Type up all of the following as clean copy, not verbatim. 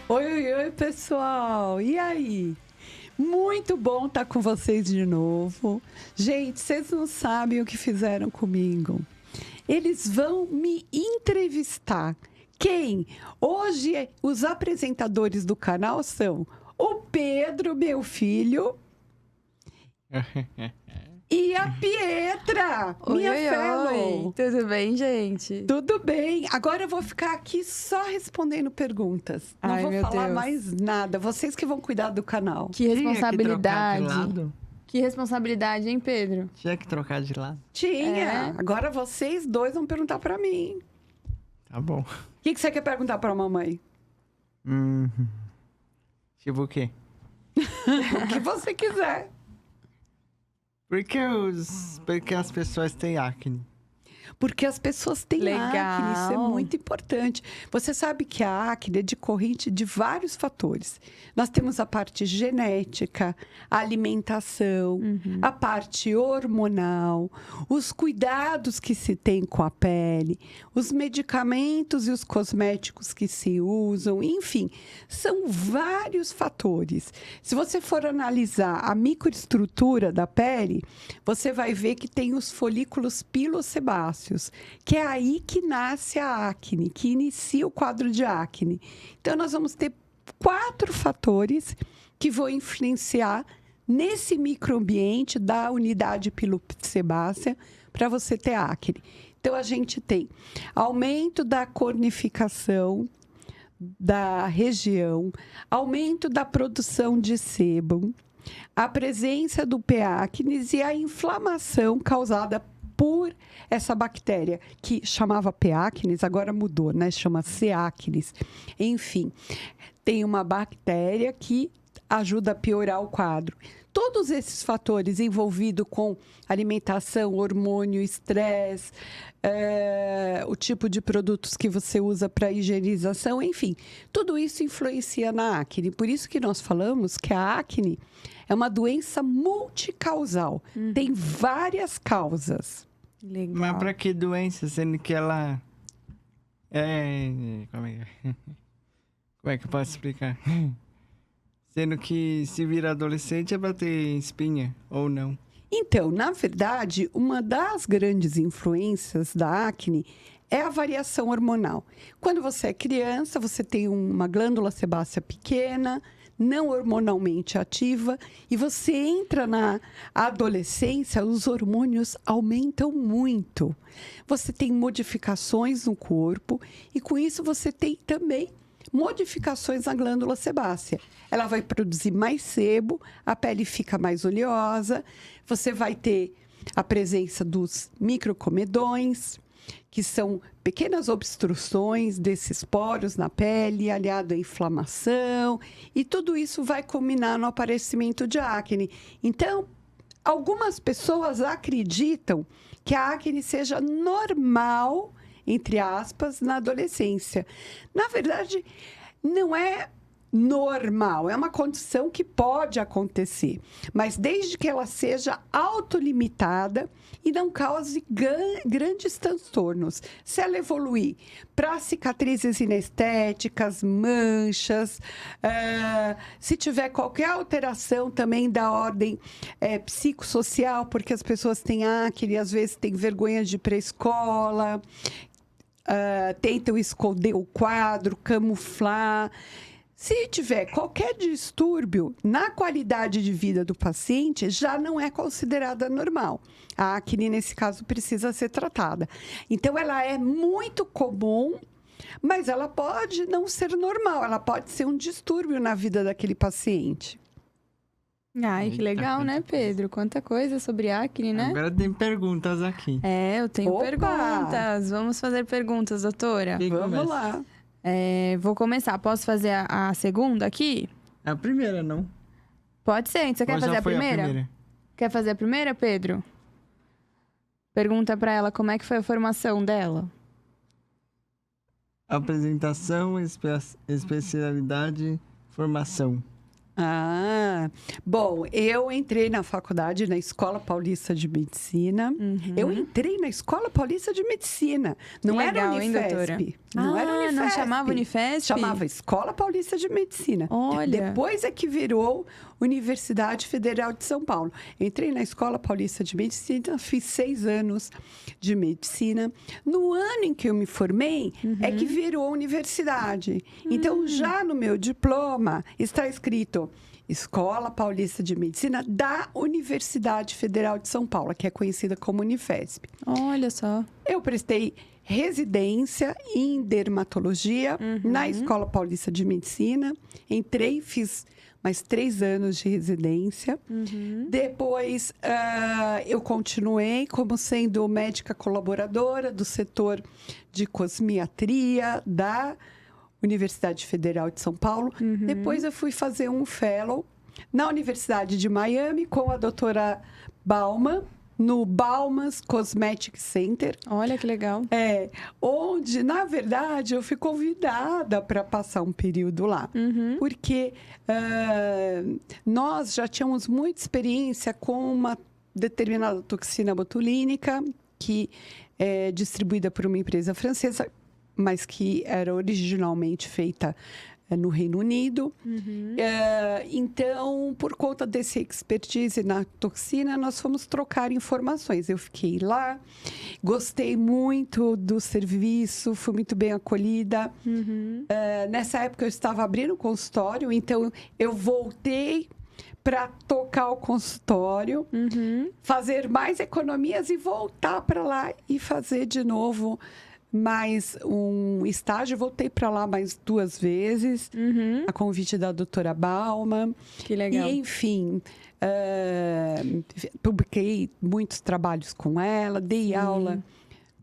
Oi, oi, oi, pessoal! E aí? Muito bom estar com vocês de novo. Gente, vocês não sabem o que fizeram comigo. Eles vão me entrevistar. Quem? Hoje, os apresentadores do canal são o Pedro, meu filho, e a Pietra, minha fellow. Oi, tudo bem, gente? Tudo bem. Agora eu vou ficar aqui só respondendo perguntas. Não Ai, vou meu falar Deus. mais nada. Vocês que vão cuidar do canal. Que responsabilidade. Tinha que trocar de lado? Que responsabilidade, hein, Pedro? Tinha que trocar de lado. Tinha. É? Agora vocês dois vão perguntar pra mim. Tá bom. O que você quer perguntar pra mamãe? Tipo o quê? O que você quiser. Por que as pessoas têm acne? Porque as pessoas têm Legal. acne, isso é muito importante. Você sabe que a acne é decorrente de vários fatores. Nós temos a parte genética, a alimentação, a parte hormonal, os cuidados que se tem com a pele, os medicamentos e os cosméticos que se usam, enfim, são vários fatores. Se você for analisar a microestrutura da pele, você vai ver que tem os folículos pilosebáceos, que é aí que nasce a acne, que inicia o quadro de acne. Então, nós vamos ter 4 fatores que vão influenciar nesse microambiente da unidade pilosebácea para você ter acne. Então, a gente tem aumento da cornificação da região, aumento da produção de sebum, a presença do P. acnes e a inflamação causada por essa bactéria, que chamava P. acnes, agora mudou, né? Chama C. acnes. Enfim, tem uma bactéria que ajuda a piorar o quadro. Todos esses fatores envolvidos com alimentação, hormônio, estresse, o tipo de produtos que você usa para higienização, enfim, tudo isso influencia na acne. Por isso que nós falamos que a acne é uma doença multicausal. Tem várias causas. Legal. Mas pra que doença, sendo que ela é... Como é que eu posso explicar? Sendo que se vira adolescente é pra ter espinha, ou não? Então, na verdade, uma das grandes influências da acne é a variação hormonal. Quando você é criança, você tem uma glândula sebácea pequena, não hormonalmente ativa, e você entra na adolescência, os hormônios aumentam muito. Você tem modificações no corpo e com isso você tem também modificações na glândula sebácea. Ela vai produzir mais sebo, a pele fica mais oleosa, você vai ter a presença dos microcomedões, que são pequenas obstruções desses poros na pele, aliado à inflamação, e tudo isso vai culminar no aparecimento de acne. Então, algumas pessoas acreditam que a acne seja normal, entre aspas, na adolescência. Na verdade, não é normal, é uma condição que pode acontecer, mas desde que ela seja autolimitada e não cause grandes transtornos. Se ela evoluir para cicatrizes inestéticas, manchas, se tiver qualquer alteração também da ordem psicossocial, porque as pessoas têm acne, às vezes têm vergonha de ir para a escola, tentam esconder o quadro, camuflar. Se tiver qualquer distúrbio na qualidade de vida do paciente, já não é considerada normal. A acne, nesse caso, precisa ser tratada. Então, ela é muito comum, mas ela pode não ser normal. Ela pode ser um distúrbio na vida daquele paciente. Ai, que Eita, legal, quanta né, Pedro? Quanta coisa sobre acne, né? Agora tem perguntas aqui. Eu tenho Opa! perguntas. Vamos fazer perguntas, doutora? Quem Vamos começa? lá. Vou começar. Posso fazer a segunda aqui? É a primeira, não? Pode ser. Você quer Ou já fazer a foi primeira? Quer fazer a primeira, Pedro? Pergunta pra ela como é que foi a formação dela. Apresentação, especialidade, formação. Bom, eu entrei na faculdade, na Escola Paulista de Medicina. Eu entrei na Escola Paulista de Medicina. Não era legal, hein, Unifesp. doutora? Não era Unifesp. Não chamava Unifesp? Chamava Escola Paulista de Medicina. Olha. Depois é que virou Universidade Federal de São Paulo. Entrei na Escola Paulista de Medicina, fiz 6 anos de medicina. No ano em que eu me formei, é que virou universidade. Então, já no meu diploma, está escrito Escola Paulista de Medicina da Universidade Federal de São Paulo, que é conhecida como Unifesp. Olha só. Eu prestei residência em dermatologia na Escola Paulista de Medicina. Entrei, fiz mais 3 anos de residência. Depois, eu continuei como sendo médica colaboradora do setor de cosmiatria da Universidade Federal de São Paulo. Depois, eu fui fazer um fellow na Universidade de Miami com a doutora Bauman, no Bauman's Cosmetic Center. Olha que legal. Onde, na verdade, eu fui convidada para passar um período lá. Porque nós já tínhamos muita experiência com uma determinada toxina botulínica, que é distribuída por uma empresa francesa, mas que era originalmente feita no Reino Unido. Então, por conta desse expertise na toxina, nós fomos trocar informações. Eu fiquei lá, gostei muito do serviço, fui muito bem acolhida. Nessa época, eu estava abrindo um consultório, então eu voltei para tocar o consultório, fazer mais economias e voltar para lá e fazer de novo mais um estágio. Voltei para lá mais 2 vezes, a convite da doutora Bauman. Que legal. E, enfim, publiquei muitos trabalhos com ela, dei aula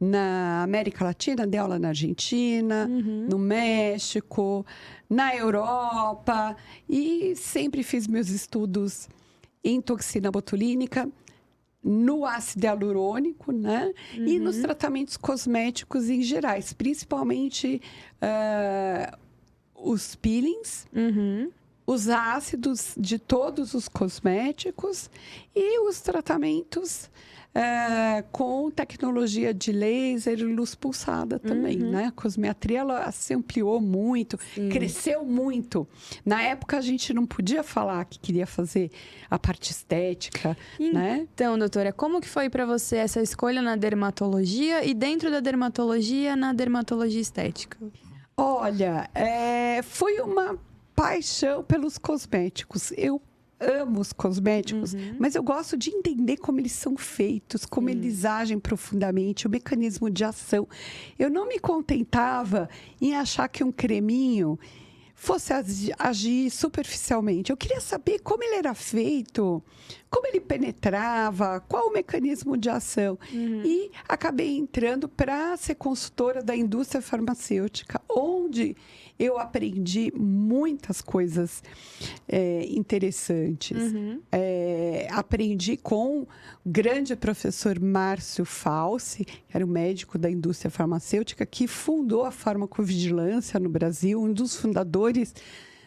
na América Latina, dei aula na Argentina, no México, na Europa, e sempre fiz meus estudos em toxina botulínica, no ácido hialurônico, né? E nos tratamentos cosméticos em gerais, principalmente os peelings, os ácidos de todos os cosméticos e os tratamentos com tecnologia de laser e luz pulsada também, né? A cosmetria, ela se ampliou muito, cresceu muito. Na época, a gente não podia falar que queria fazer a parte estética, né? Então, doutora, como que foi para você essa escolha na dermatologia e dentro da dermatologia, na dermatologia estética? Olha, foi uma paixão pelos cosméticos. Eu amo os cosméticos, mas eu gosto de entender como eles são feitos, como eles agem profundamente, o mecanismo de ação. Eu não me contentava em achar que um creminho fosse agir superficialmente. Eu queria saber como ele era feito, como ele penetrava, qual o mecanismo de ação. E acabei entrando para ser consultora da indústria farmacêutica, onde eu aprendi muitas coisas interessantes. Aprendi com o grande professor Márcio Falsi, que era o médico da indústria farmacêutica, que fundou a farmacovigilância no Brasil, um dos fundadores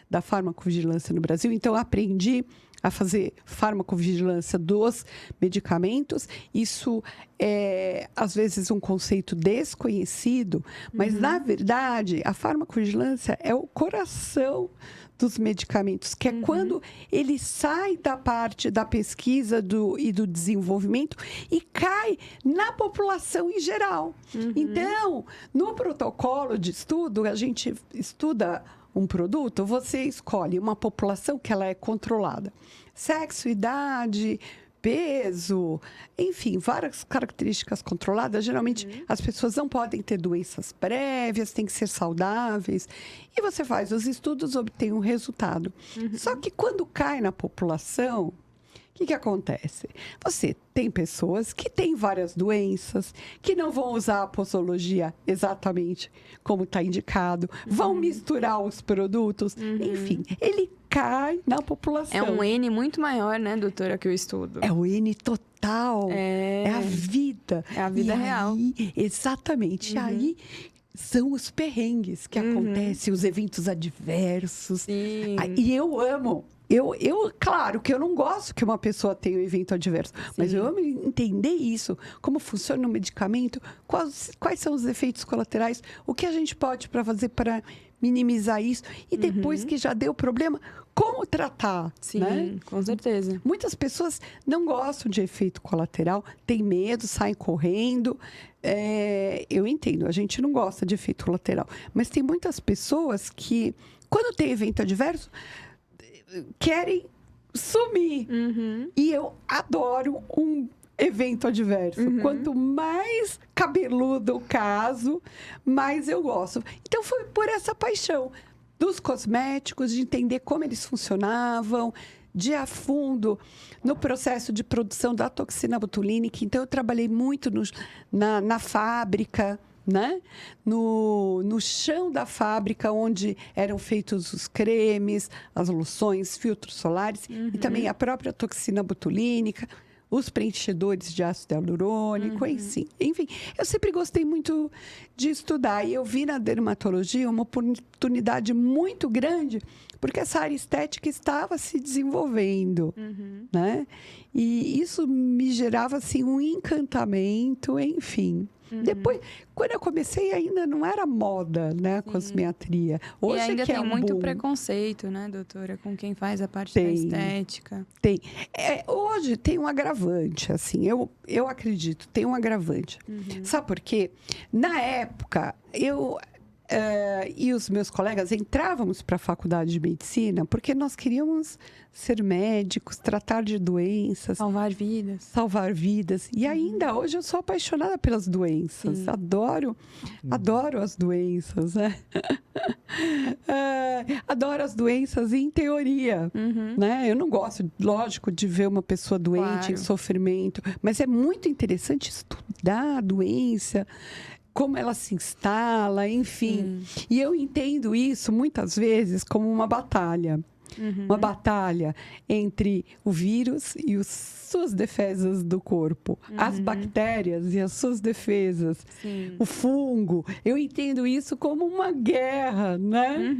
da farmacovigilância no Brasil. Então, aprendi a fazer farmacovigilância dos medicamentos. Isso é, às vezes, um conceito desconhecido, mas, na verdade, a farmacovigilância é o coração dos medicamentos, que é quando ele sai da parte da pesquisa e do desenvolvimento e cai na população em geral. Então, no protocolo de estudo, a gente estuda um produto, você escolhe uma população que ela é controlada. Sexo, idade, peso, enfim, várias características controladas. Geralmente, as pessoas não podem ter doenças prévias, têm que ser saudáveis. E você faz os estudos, obtém um resultado. Só que quando cai na população, o que acontece? Você tem pessoas que têm várias doenças, que não vão usar a posologia exatamente como está indicado, vão misturar os produtos, enfim, ele cai na população. É um N muito maior, né, doutora, que o estudo. É o N total, é a vida. É a vida real. Exatamente, e aí são os perrengues que acontecem, os eventos adversos. Sim. E eu amo Claro que eu não gosto que uma pessoa tenha um evento adverso, mas eu amo entender isso, como funciona o medicamento, quais são os efeitos colaterais, o que a gente pode fazer para minimizar isso, e depois que já deu problema, como tratar, Sim, né? com certeza. Muitas pessoas não gostam de efeito colateral, têm medo, saem correndo. Eu entendo, a gente não gosta de efeito colateral, mas tem muitas pessoas que, quando tem evento adverso, querem sumir. E eu adoro um evento adverso. Quanto mais cabeludo o caso, mais eu gosto. Então, foi por essa paixão dos cosméticos, de entender como eles funcionavam, de ir a fundo no processo de produção da toxina botulínica. Então, eu trabalhei muito na fábrica, né? No chão da fábrica, onde eram feitos os cremes, as loções, filtros solares, e também a própria toxina botulínica, os preenchedores de ácido hialurônico, enfim. Eu sempre gostei muito de estudar. E eu vi na dermatologia uma oportunidade muito grande, porque essa área estética estava se desenvolvendo, né? E isso me gerava, assim, um encantamento, enfim. Depois, quando eu comecei, ainda não era moda, né, a cosmetria. Hoje e ainda que tem é um muito boom. preconceito, né, doutora, com quem faz a parte da estética. Tem. Hoje tem um agravante, assim, eu acredito, tem um agravante. Sabe por quê? Na época, eu e os meus colegas entrávamos para a faculdade de medicina porque nós queríamos ser médicos, tratar de doenças. Salvar vidas. Salvar vidas. E ainda hoje eu sou apaixonada pelas doenças. Sim. Adoro as doenças, né? Adoro as doenças em teoria, né? Eu não gosto, lógico, de ver uma pessoa doente, em sofrimento, mas é muito interessante estudar a doença, como ela se instala, enfim. E eu entendo isso, muitas vezes, como uma batalha. Uma batalha entre o vírus e as suas defesas do corpo. As bactérias e as suas defesas. Sim. O fungo. Eu entendo isso como uma guerra, né?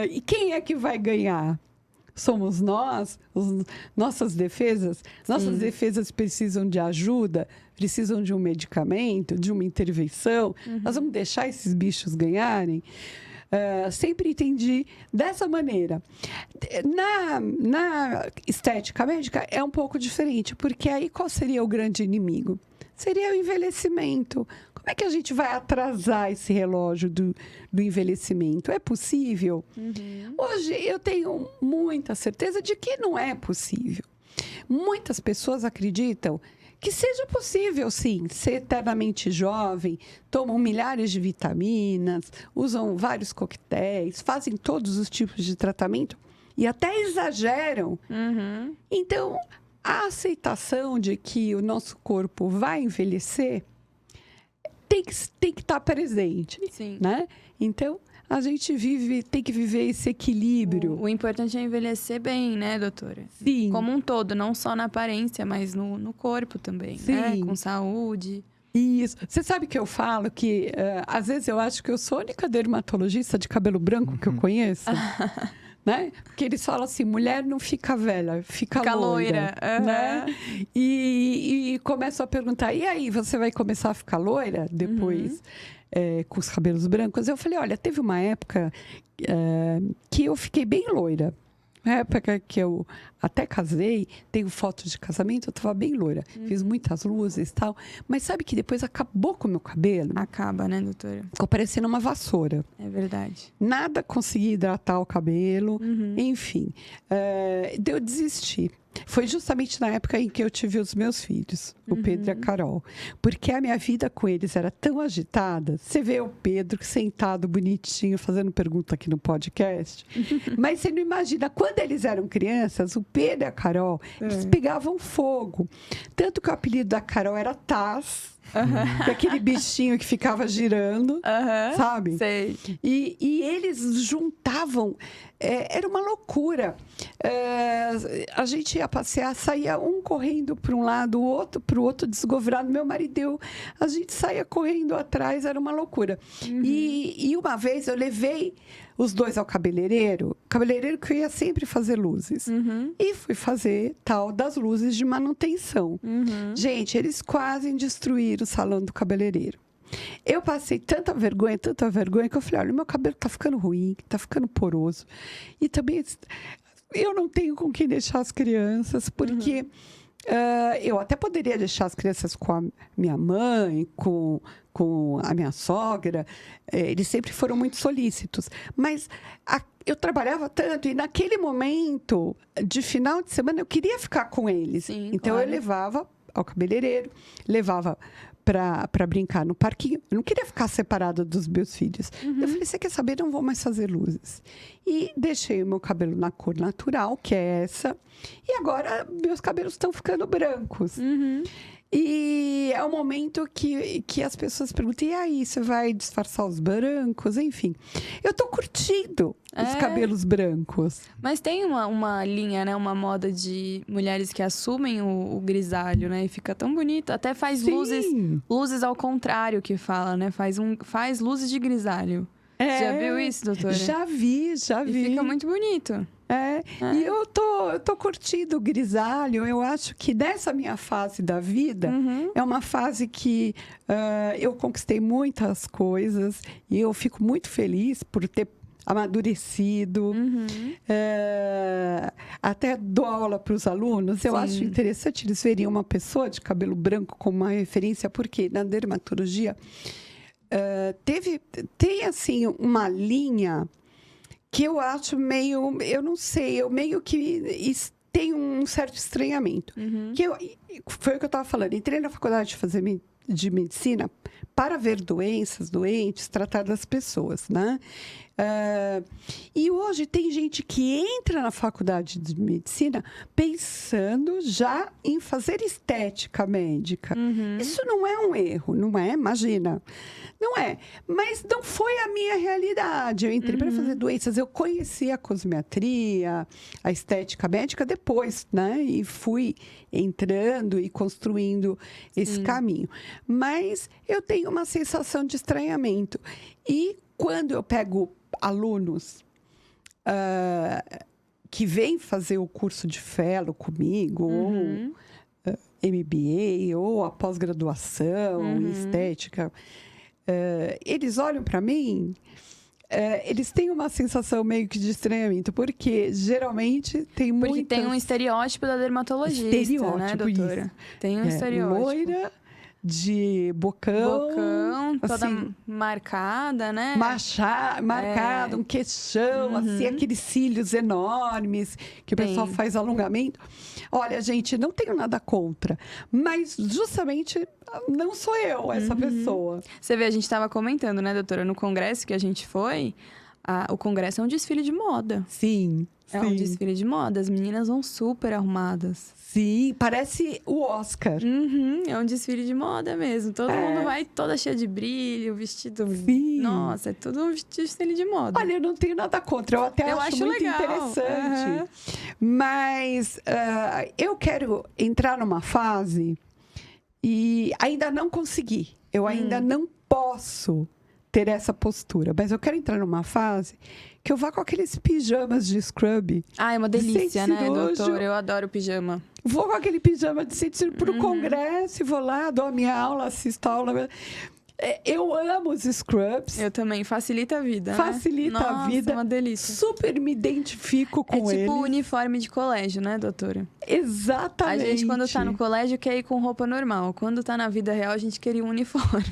E quem é que vai ganhar? Somos nós, nossas defesas. Nossas defesas precisam de ajuda, precisam de um medicamento, de uma intervenção. Nós vamos deixar esses bichos ganharem? Sempre entendi dessa maneira. Na estética médica é um pouco diferente, porque aí qual seria o grande inimigo? Seria o envelhecimento. Como é que a gente vai atrasar esse relógio do envelhecimento? É possível? Hoje eu tenho muita certeza de que não é possível. Muitas pessoas acreditam que seja possível, sim, ser eternamente jovem, tomam milhares de vitaminas, usam vários coquetéis, fazem todos os tipos de tratamento e até exageram. Então, a aceitação de que o nosso corpo vai envelhecer tem que estar presente, né? Então, a gente tem que viver esse equilíbrio. O importante é envelhecer bem, né, doutora? Sim. Como um todo, não só na aparência, mas no corpo também, né? Com saúde. Isso. Você sabe que eu falo que, às vezes, eu acho que eu sou a única dermatologista de cabelo branco que eu conheço. Né? Porque eles falam assim, mulher não fica velha, fica loira. Né? E começam a perguntar, e aí, você vai começar a ficar loira depois, com os cabelos brancos? Eu falei, olha, teve uma época que eu fiquei bem loira. Na época que eu até casei, tenho fotos de casamento, eu estava bem loira. Fiz muitas luzes e tal. Mas sabe que depois acabou com o meu cabelo? Acaba, né, doutora? Ficou parecendo uma vassoura. É verdade. Nada consegui hidratar o cabelo. Enfim, eu desisti. Foi justamente na época em que eu tive os meus filhos, o Pedro e a Carol. Porque a minha vida com eles era tão agitada. Você vê o Pedro sentado, bonitinho, fazendo pergunta aqui no podcast. Mas você não imagina, quando eles eram crianças, o Pedro e a Carol, eles pegavam fogo. Tanto que o apelido da Carol era Taz. Aquele bichinho que ficava girando, sabe? Sei. E eles juntavam, era uma loucura. A gente ia passear, saía um correndo para um lado, o outro para o outro, desgovernado. Meu marido, a gente saía correndo atrás, era uma loucura. E uma vez eu levei os dois ao cabeleireiro que eu ia sempre fazer luzes. E fui fazer tal das luzes de manutenção. Gente, eles quase destruíram o salão do cabeleireiro. Eu passei tanta vergonha, que eu falei, olha, meu cabelo tá ficando ruim, tá ficando poroso. E também eu não tenho com quem deixar as crianças, porque eu até poderia deixar as crianças com a minha mãe, com a minha sogra. Eles sempre foram muito solícitos. Mas eu trabalhava tanto e naquele momento de final de semana eu queria ficar com eles. Sim, então claro. eu levava ao cabeleireiro, levava para brincar no parquinho. Eu não queria ficar separada dos meus filhos. Eu falei, você quer saber? Não vou mais fazer luzes. E deixei o meu cabelo na cor natural, que é essa. E agora, meus cabelos estão ficando brancos. E é o momento que as pessoas perguntam, e aí, você vai disfarçar os brancos? Enfim, eu tô curtindo os cabelos brancos. Mas tem uma linha, né? Uma moda de mulheres que assumem o grisalho, né? E fica tão bonito. Até faz Sim. luzes ao contrário que fala, né? Faz luzes de grisalho. Você já viu isso, doutora? Já vi. E fica muito bonito. E eu tô curtindo o grisalho. Eu acho que nessa minha fase da vida, é uma fase que eu conquistei muitas coisas. E eu fico muito feliz por ter amadurecido. Até dou aula para os alunos. Eu acho interessante eles verem uma pessoa de cabelo branco como uma referência, porque na dermatologia tem assim uma linha que eu acho meio, eu não sei, eu meio que tenho um certo estranhamento. Foi o que eu estava falando. Entrei na faculdade de medicina para ver doentes, tratar das pessoas, né? E hoje tem gente que entra na faculdade de medicina pensando já em fazer estética médica. Isso não é um erro, não é? Imagina. Não é. Mas não foi a minha realidade. Eu entrei para fazer doenças. Eu conheci a cosmetria, a estética médica depois, né? E fui entrando e construindo esse caminho. Mas eu tenho uma sensação de estranhamento. E quando eu pego alunos que vêm fazer o curso de fellow comigo, ou MBA, ou a pós-graduação em estética, eles olham para mim, eles têm uma sensação meio que de estranhamento, porque geralmente tem muitas... Porque tem um estereótipo da dermatologista, né, doutora? Isso. Tem um estereótipo. Loira, de bocão, toda assim, marcada, né? Marcada, um queixão, assim, aqueles cílios enormes, que o pessoal faz alongamento. Olha, gente, não tenho nada contra, mas justamente não sou eu essa pessoa. Você vê, a gente estava comentando, né, doutora? No congresso que a gente foi, o congresso é um desfile de moda. Sim. É um desfile de moda. As meninas vão super arrumadas. Sim, parece o Oscar. É um desfile de moda mesmo. Todo mundo vai toda cheia de brilho, vestido... Sim. Nossa, é tudo um desfile de moda. Olha, eu não tenho nada contra. Eu até acho muito legal. interessante. Mas eu quero entrar numa fase e ainda não consegui. Eu ainda não posso ter essa postura. Mas eu quero entrar numa fase que eu vá com aqueles pijamas de scrub. É uma delícia, né, cirúrgico. doutora? Eu adoro pijama. Vou com aquele pijama de centro para o congresso e vou lá, dou a minha aula, assisto a aula. Eu amo os scrubs. Eu também. Facilita a vida, Facilita né? a vida. É uma delícia. Super me identifico com eles. É tipo o uniforme de colégio, né, doutora? Exatamente. A gente, quando tá no colégio, quer ir com roupa normal. Quando tá na vida real, a gente queria um uniforme.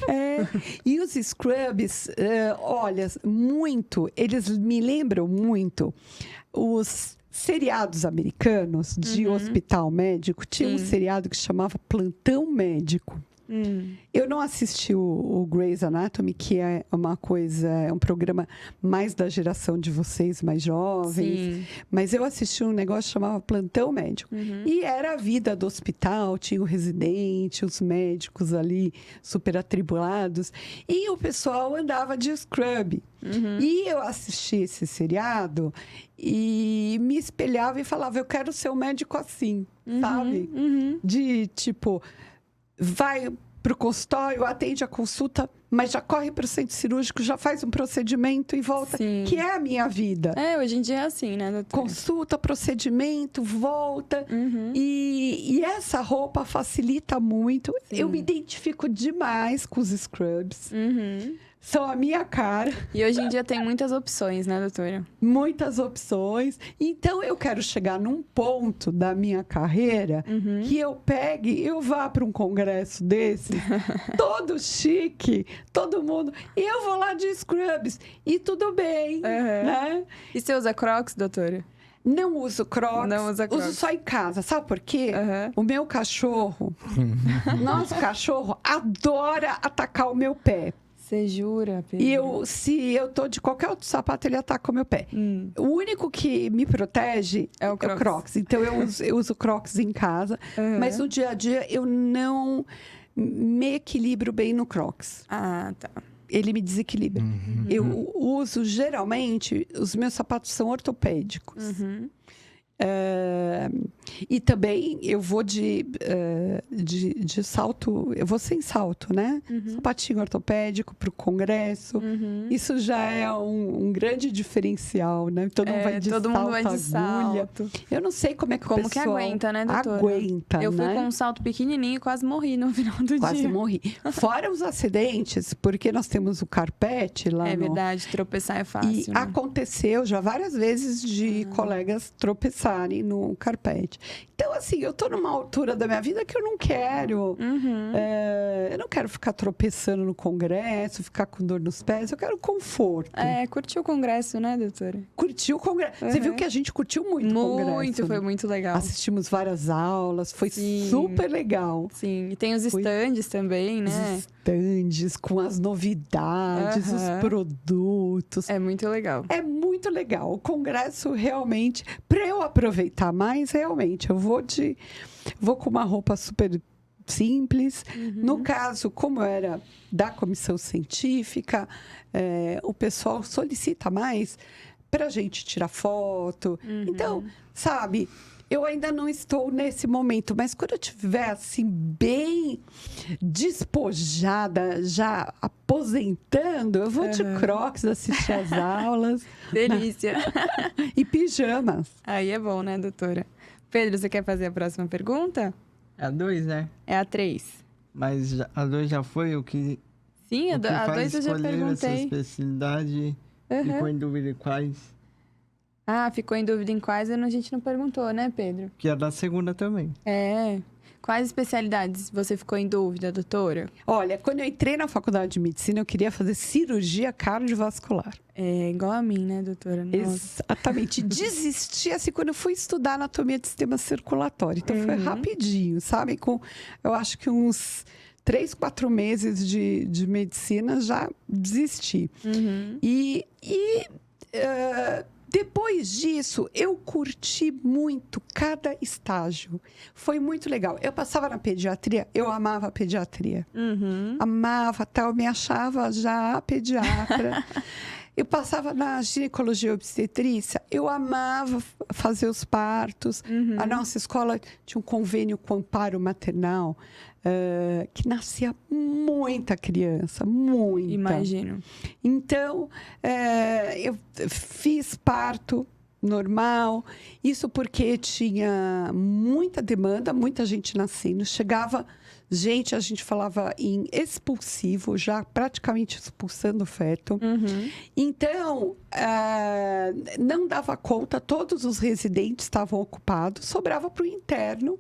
E os scrubs, olha, eles me lembram muito os seriados americanos de hospital médico. Tinha um seriado que chamava Plantão Médico. Eu não assisti o Grey's Anatomy, que é um programa mais da geração de vocês, mais jovens. Mas eu assisti um negócio que chamava Plantão Médico. E era a vida do hospital, tinha o residente, os médicos ali, super atribulados. E o pessoal andava de scrub. E eu assisti esse seriado e me espelhava e falava, eu quero ser um médico assim, sabe? De, tipo... vai para o consultório, atende a consulta, mas já corre para o centro cirúrgico, já faz um procedimento e volta, Sim. que é a minha vida. Hoje em dia é assim, né, doutora? Consulta, procedimento, volta. Uhum. E essa roupa facilita muito. Sim. Eu me identifico demais com os scrubs. Uhum. São a minha cara. E hoje em dia tem muitas opções, né, doutora? Muitas opções. Então, eu quero chegar num ponto da minha carreira que eu pegue e eu vá para um congresso desse, todo chique, todo mundo. E eu vou lá de scrubs. E tudo bem, né? E você usa Crocs, doutora? Não uso Crocs. Não usa Crocs. Uso só em casa. Sabe por quê? Aham. O meu cachorro, nosso cachorro, adora atacar o meu pé. Você jura, Pedro? E se eu tô de qualquer outro sapato, ele ataca o meu pé. O único que me protege É o Crocs. Então, eu uso Crocs em casa. Mas no dia a dia, eu não me equilibro bem no Crocs. Ah, tá. Ele me desequilibra. Eu uso, geralmente, os meus sapatos são ortopédicos. E também eu vou de salto, eu vou sem salto, né? Sapatinho ortopédico para o congresso. Isso já é um grande diferencial, né? Todo mundo vai de todo salto, mundo vai de agulha. salto. Eu não sei como é que o Como que pessoal aguenta, né, doutora? aguenta, Eu fui né? com um salto pequenininho e quase morri no final do Quase dia. morri. Fora os acidentes, porque nós temos o carpete lá É no... verdade, tropeçar é fácil, E né? aconteceu já várias vezes de colegas tropeçarem no carpete. Então, assim, eu tô numa altura da minha vida que eu não quero. Eu não quero ficar tropeçando no congresso, ficar com dor nos pés. Eu quero conforto. Curtiu o congresso, né, doutora? Curtir o congresso. Você viu que a gente curtiu muito o congresso. Muito, foi muito legal. Assistimos várias aulas, foi Sim. super legal. Sim, e tem os estandes também, né? Os estandes com as novidades, os produtos. É muito legal. É muito legal. O congresso realmente, para eu aproveitar mais, realmente, eu vou com uma roupa super simples. No caso, como era da comissão científica, o pessoal solicita mais para a gente tirar foto. Então, sabe, eu ainda não estou nesse momento, mas quando eu estiver assim, bem despojada, já aposentando, eu vou de Crocs assistir as aulas. Delícia. E pijamas. Aí é bom, né, doutora? Pedro, você quer fazer a próxima pergunta? É a 2, né? É a 3. Mas a 2 já foi o que... Sim, o que a faz 2 eu já escolher essa perguntei. especialidade. Ficou em dúvida quais. Ah, ficou em dúvida em quais a gente não perguntou, né, Pedro? Que é da segunda também. Quais especialidades você ficou em dúvida, doutora? Olha, quando eu entrei na faculdade de medicina, eu queria fazer cirurgia cardiovascular. É igual a mim, né, doutora? Nossa. Exatamente. Desisti assim quando eu fui estudar anatomia do sistema circulatório. Então foi rapidinho, sabe? Eu acho que uns 3, 4 meses de medicina já desisti. Depois disso, eu curti muito cada estágio. Foi muito legal. Eu passava na pediatria, eu amava a pediatria. Amava, tal, me achava já pediatra. Eu passava na ginecologia e obstetrícia, eu amava fazer os partos. A nossa escola tinha um convênio com o amparo maternal, que nascia muita criança, muita. Imagino. Então, eu fiz parto normal, isso porque tinha muita demanda, muita gente nascendo, chegava gente, a gente falava em expulsivo, já praticamente expulsando o feto. Então, não dava conta, todos os residentes estavam ocupados, sobrava para o interno,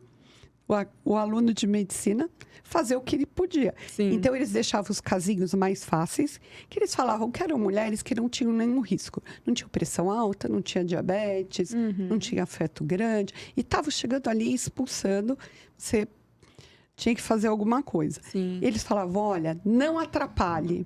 o aluno de medicina, fazer o que ele podia. Sim. Então, eles deixavam os casinhos mais fáceis, que eles falavam que eram mulheres que não tinham nenhum risco. Não tinham pressão alta, não tinha diabetes, não tinha feto grande. E estavam chegando ali expulsando, você tinha que fazer alguma coisa. Sim. Eles falavam, olha, não atrapalhe.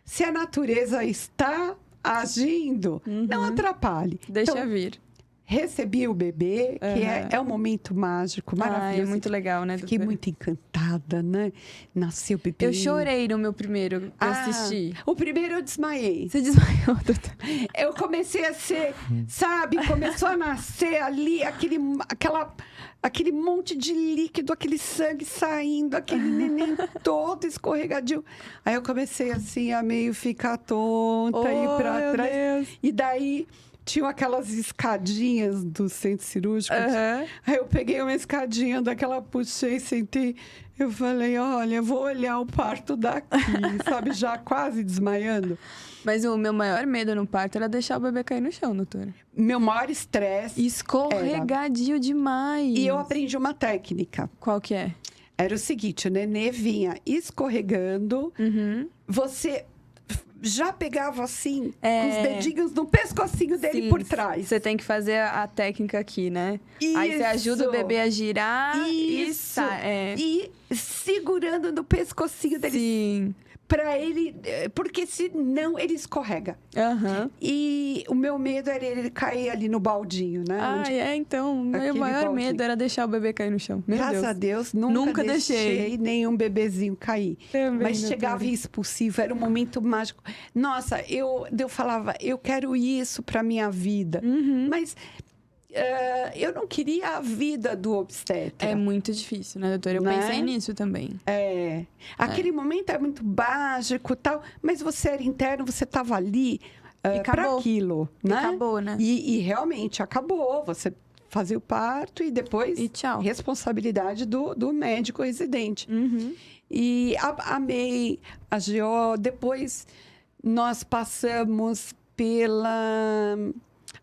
Se a natureza está agindo, não atrapalhe. Deixa Então, vir. recebi o bebê, que é um momento mágico, maravilhoso. É muito legal, né, Fiquei doutora? muito encantada. chocada, né? Nasceu o bebê. Eu chorei no meu primeiro que eu assisti. O primeiro eu desmaiei. Você desmaiou, doutor? Eu comecei a ser, sabe? Começou a nascer ali aquele monte de líquido, aquele sangue saindo, aquele neném todo escorregadio. Aí eu comecei assim a meio ficar tonta, ir pra trás. Deus. E daí tinham aquelas escadinhas do centro cirúrgico. Aí eu peguei uma escadinha daquela, puxei, sentei. Eu falei, olha, eu vou olhar o parto daqui, sabe? Já quase desmaiando. Mas o meu maior medo no parto era deixar o bebê cair no chão, doutora. Meu maior estresse. Escorregadio demais. E eu aprendi uma técnica. Qual que é? Era o seguinte, o nenê vinha escorregando, você já pegava assim, com os dedinhos no pescocinho dele. Sim, por trás. Você tem que fazer a técnica aqui, né? Isso. Aí você ajuda o bebê a girar e segurando no pescocinho dele. Sim. Pra ele, porque senão ele escorrega. E o meu medo era ele cair ali no baldinho, né? Então, o meu maior medo era deixar o bebê cair no chão. Graças a Deus, nunca deixei nenhum bebezinho cair. Também, mas chegava expulsivo, era um momento mágico. Nossa, eu falava, eu quero isso pra minha vida. Mas eu não queria a vida do obstetra. É muito difícil, né, doutora? Eu pensei nisso também. Aquele momento é muito mágico e tal, mas você era interno, você estava ali para aquilo, né? E acabou, né? E realmente acabou. Você fazia o parto e depois... E tchau. Responsabilidade do médico residente. E amei a GO. Depois nós passamos pela...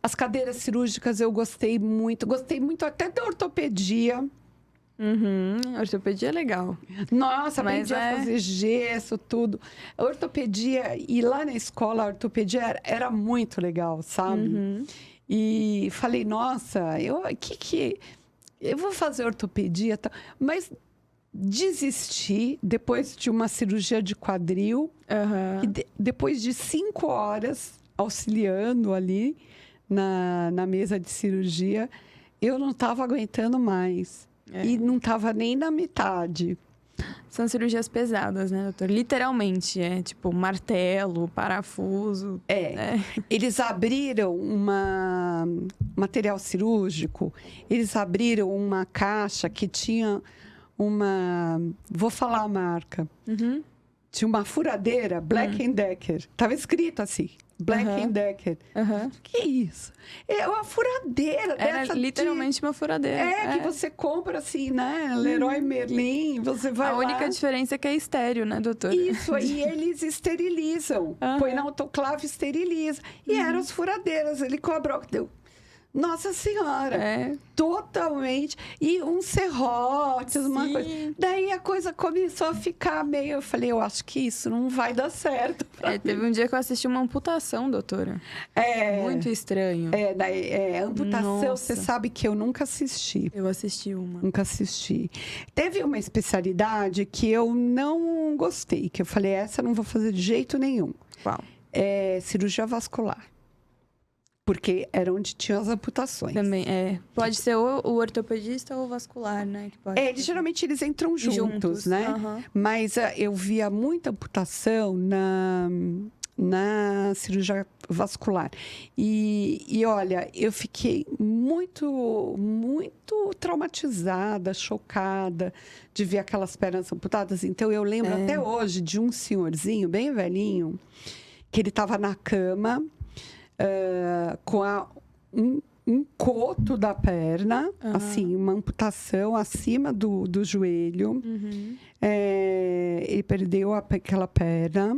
As cadeiras cirúrgicas eu gostei muito até da ortopedia. Ortopedia é legal. Nossa, aprendi a fazer gesso, tudo. A ortopedia, e lá na escola a ortopedia era muito legal, sabe? E falei, nossa, eu vou fazer ortopedia, tá? Mas desisti depois de uma cirurgia de quadril. E depois de 5 horas auxiliando ali na mesa de cirurgia, eu não estava aguentando mais. E não estava nem na metade. São cirurgias pesadas, né, doutor? Literalmente, tipo martelo, parafuso. Eles abriram material cirúrgico, eles abriram uma caixa que tinha vou falar a marca. Tinha uma furadeira, Black & Decker. Tava escrito assim, Black & Decker. Que isso? É uma furadeira Era dessa. Literalmente uma furadeira. Que você compra assim, né? Leroy Merlin, você vai lá. A única diferença é que é estéreo, né, doutora? Isso, aí eles esterilizam. Põe na autoclave e esteriliza. E eram as furadeiras. Ele cobrou. Nossa Senhora! Totalmente. E uns serrotes, uma coisa. Daí a coisa começou a ficar meio... Eu falei, eu acho que isso não vai dar certo. Teve um dia que eu assisti uma amputação, doutora. Muito estranho. Amputação, Nossa. você sabe que eu nunca assisti. Eu assisti uma. Nunca assisti. Teve uma especialidade que eu não gostei, que eu falei, essa eu não vou fazer de jeito nenhum. Qual? Cirurgia vascular. Porque era onde tinha as amputações. Também, Pode ser o ortopedista ou o vascular, né? Que pode geralmente eles entram juntos, né? Mas eu via muita amputação na cirurgia vascular. E olha, eu fiquei muito, muito traumatizada, chocada de ver aquelas pernas amputadas. Então, eu lembro até hoje de um senhorzinho bem velhinho, que ele estava na cama... com um coto da perna, assim, uma amputação acima do joelho. Ele perdeu aquela perna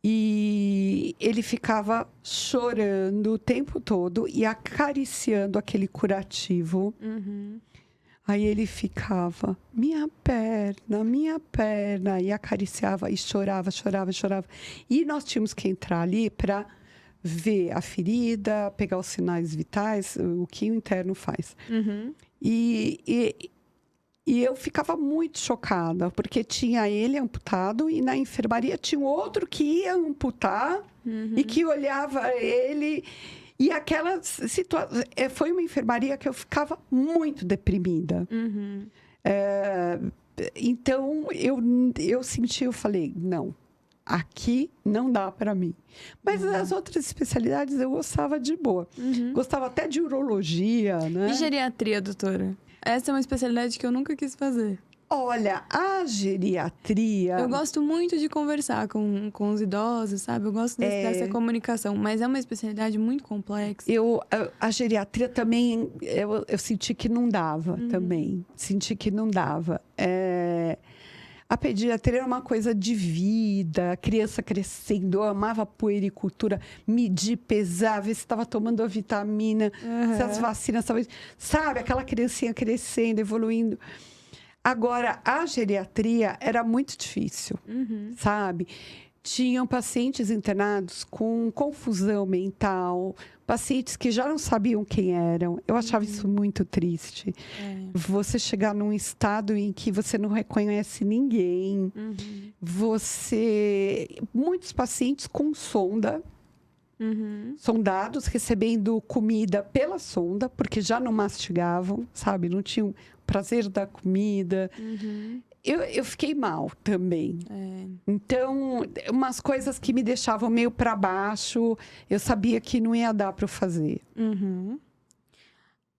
e ele ficava chorando o tempo todo e acariciando aquele curativo. Aí ele ficava, minha perna, e acariciava e chorava. E nós tínhamos que entrar ali para ver a ferida, pegar os sinais vitais, o que o interno faz. E eu ficava muito chocada, porque tinha ele amputado e na enfermaria tinha outro que ia amputar e que olhava ele. E aquela situação... Foi uma enfermaria que eu ficava muito deprimida. Então, eu senti, eu falei, não, aqui não dá para mim. Mas as outras especialidades eu gostava de boa. Gostava até de urologia, né? E geriatria, doutora? Essa é uma especialidade que eu nunca quis fazer. Olha, a geriatria... Eu gosto muito de conversar com os idosos, sabe? Eu gosto dessa comunicação, mas é uma especialidade muito complexa. A geriatria também, eu senti que não dava também. Senti que não dava. A pediatria era uma coisa de vida, a criança crescendo, eu amava puericultura, medir, pesar, ver se estava tomando a vitamina, se as vacinas estavam... Sabe, aquela criancinha crescendo, evoluindo. Agora, a geriatria era muito difícil, sabe? Tinham pacientes internados com confusão mental, pacientes que já não sabiam quem eram. Eu achava isso muito triste. Você chegar num estado em que você não reconhece ninguém. Muitos pacientes com sonda, sondados, recebendo comida pela sonda, porque já não mastigavam, sabe? Não tinham prazer da comida. Eu fiquei mal também. Então, umas coisas que me deixavam meio para baixo, eu sabia que não ia dar para eu fazer.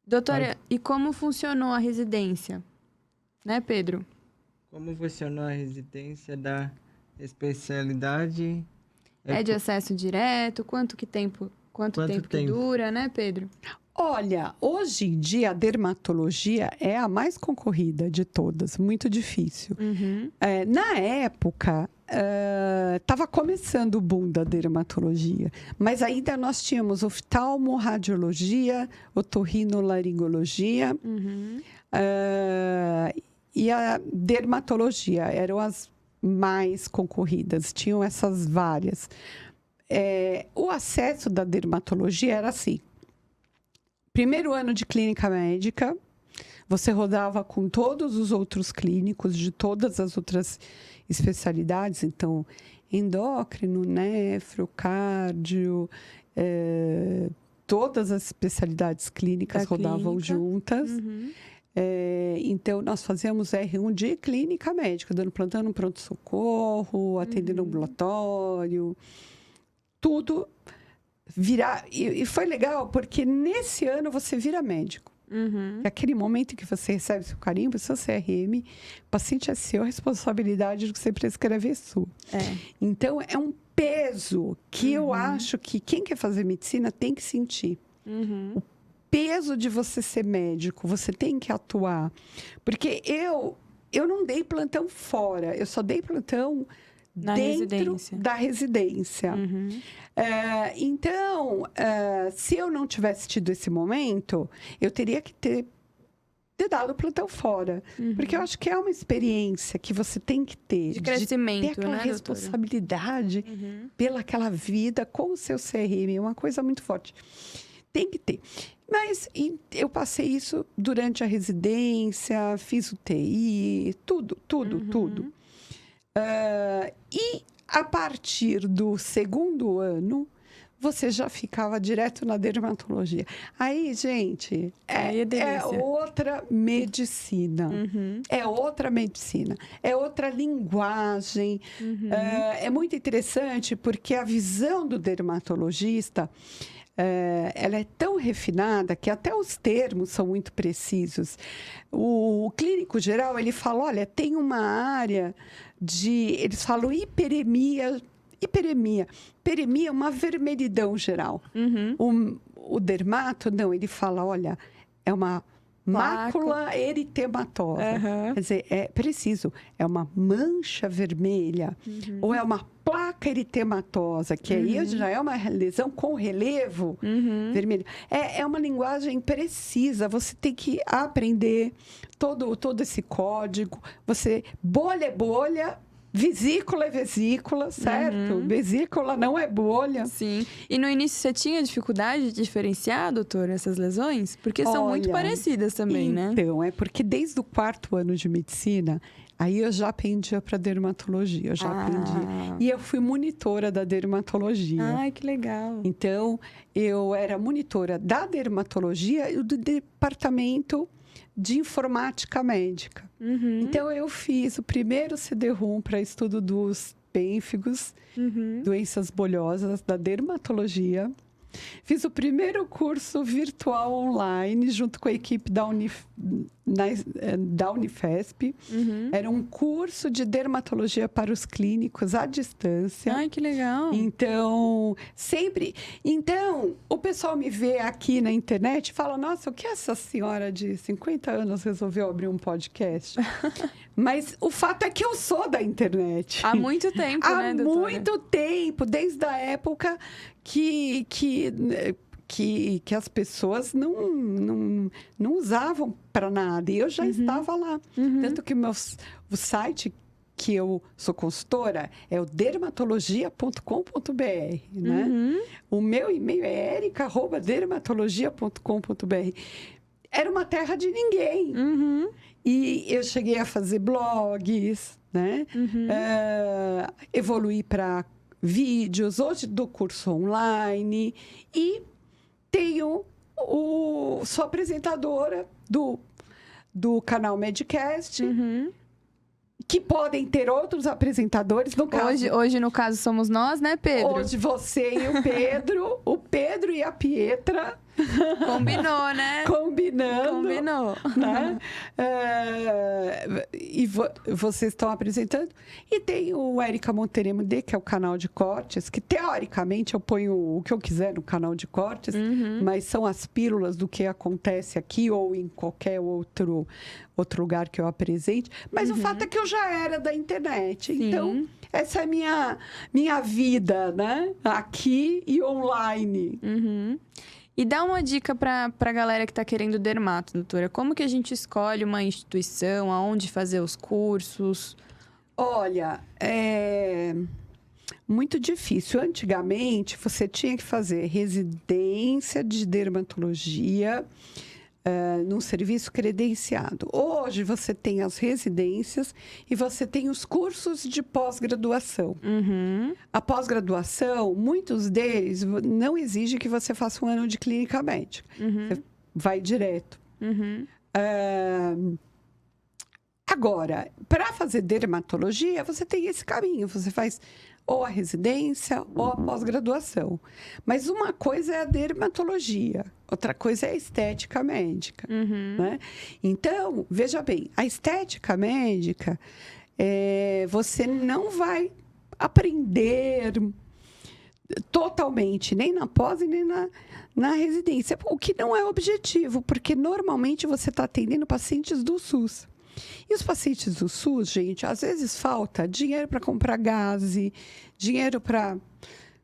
Doutora, e como funcionou a residência? Né, Pedro? Como funcionou a residência da especialidade? É de acesso direto? Quanto tempo que dura, né, Pedro? Olha, hoje em dia a dermatologia é a mais concorrida de todas, muito difícil. Na época, estava começando o boom da dermatologia, mas ainda nós tínhamos oftalmo, radiologia, otorrinolaringologia e a dermatologia, eram as mais concorridas, tinham essas várias. O acesso da dermatologia era assim: primeiro ano de clínica médica, você rodava com todos os outros clínicos de todas as outras especialidades. Então, endócrino, nefro, cardio, todas as especialidades clínicas rodavam juntas. Então, nós fazíamos R1 de clínica médica, dando plantão no pronto-socorro, atendendo ambulatório, tudo. E foi legal, porque nesse ano você vira médico. Aquele momento em que você recebe seu carimbo, seu CRM, o paciente é seu, a responsabilidade do que você prescreve é sua. Então, é um peso que eu acho que quem quer fazer medicina tem que sentir. O peso de você ser médico, você tem que atuar. Porque eu não dei plantão fora, eu só dei plantão dentro da residência. Então, se eu não tivesse tido esse momento, eu teria que ter dado plantão fora. Porque eu acho que é uma experiência que você tem que ter. De crescimento, de ter aquela responsabilidade pelaquela vida com o seu CRM. É uma coisa muito forte. Tem que ter. Mas eu passei isso durante a residência, fiz UTI, tudo. E a partir do segundo ano, você já ficava direto na dermatologia. Aí, gente, é outra medicina. É outra medicina. É outra linguagem. É muito interessante porque a visão do dermatologista... ela é tão refinada que até os termos são muito precisos. O clínico geral, ele fala, olha, tem uma área de... Eles falam hiperemia. Hiperemia é uma vermelhidão geral. O dermato, não, ele fala, olha, é uma mácula eritematosa. Quer dizer, é preciso. É uma mancha vermelha ou é uma placa eritematosa, que aí já é uma lesão com relevo vermelho. É uma linguagem precisa. Você tem que aprender todo esse código. Bolha é bolha, vesícula é vesícula, certo? Vesícula não é bolha. Sim. E no início você tinha dificuldade de diferenciar, doutora, essas lesões? Porque são muito parecidas também, né? Então, é porque desde o 4º ano de medicina, aí eu já pendia para dermatologia, eu já pendia. E eu fui monitora da dermatologia. Ai, que legal. Então, eu era monitora da dermatologia e do departamento de informática médica. Então, eu fiz o primeiro CD-ROM para estudo dos pênfigos, doenças bolhosas da dermatologia. Fiz o primeiro curso virtual online junto com a equipe da Unifesp. Era um curso de dermatologia para os clínicos à distância. Ai, que legal. Então, o pessoal me vê aqui na internet e fala, nossa, o que essa senhora de 50 anos resolveu abrir um podcast? Mas o fato é que eu sou da internet. Há muito tempo, Há né, doutora? muito tempo, desde a época que as pessoas não usavam para nada. E eu já estava lá. Tanto que o site que eu sou consultora é o dermatologia.com.br, né? O meu e-mail é erica@dermatologia.com.br. Era uma terra de ninguém. E eu cheguei a fazer blogs, né? Evoluí para vídeos, hoje dou curso online e sou apresentadora do canal Medcast, que podem ter outros apresentadores. No caso, Hoje, no caso, somos nós, né, Pedro? hoje você e o Pedro e a Pietra. Combinou, né? Combinando. Combinou. Né? Vocês estão apresentando. E tem o Érica Monteremo D, que é o canal de cortes, que teoricamente eu ponho o que eu quiser no canal de cortes, mas são as pílulas do que acontece aqui ou em qualquer outro lugar que eu apresente. Mas o fato é que eu já era da internet. Sim. Então, essa é a minha vida, né? Aqui e online. E dá uma dica pra galera que tá querendo dermato, doutora. Como que a gente escolhe uma instituição, aonde fazer os cursos? Olha, é muito difícil. Antigamente, você tinha que fazer residência de dermatologia num serviço credenciado. Hoje, você tem as residências e você tem os cursos de pós-graduação. A pós-graduação, muitos deles não exigem que você faça um ano de clínica médica. Você vai direto. Agora, para fazer dermatologia, você tem esse caminho. Você faz ou a residência ou a pós-graduação. Mas uma coisa é a dermatologia, outra coisa é a estética médica. Né? Então, veja bem, a estética médica, você não vai aprender totalmente, nem na pós e nem na residência, o que não é objetivo, porque normalmente você está atendendo pacientes do SUS. E os pacientes do SUS, gente, às vezes falta dinheiro para comprar gaze, dinheiro para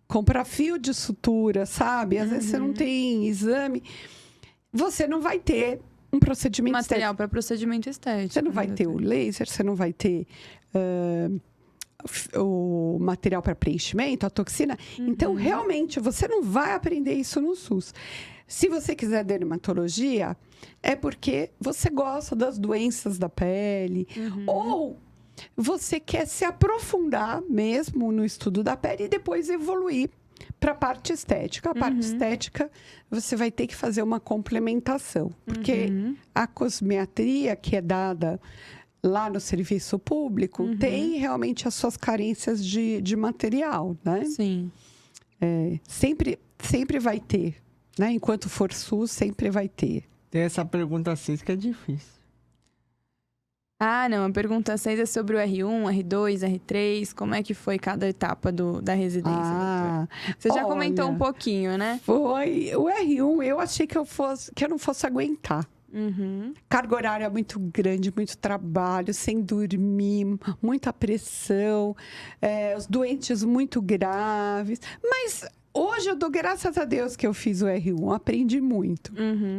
comprar fio de sutura, sabe? Às vezes você não tem exame. Você não vai ter um procedimento Material para procedimento estético. Você não vai ter o laser, você não vai ter o material para preenchimento, a toxina. Então, realmente, você não vai aprender isso no SUS. Se você quiser dermatologia, é porque você gosta das doenças da pele, ou você quer se aprofundar mesmo no estudo da pele e depois evoluir para a parte estética. A parte estética, você vai ter que fazer uma complementação, porque a cosmetria que é dada lá no serviço público tem realmente as suas carências de material, né? Sim. Sempre vai ter. Né? Enquanto for SUS, sempre vai ter. Tem essa pergunta 6 que é difícil. Ah, não. A pergunta 6 é sobre o R1, R2, R3. Como é que foi cada etapa da residência, doutora? Você já comentou um pouquinho, né? Foi. O R1, eu achei que eu não fosse aguentar. Carga horária muito grande, muito trabalho, sem dormir, muita pressão, os doentes muito graves. Mas hoje eu dou graças a Deus que eu fiz o R1, aprendi muito,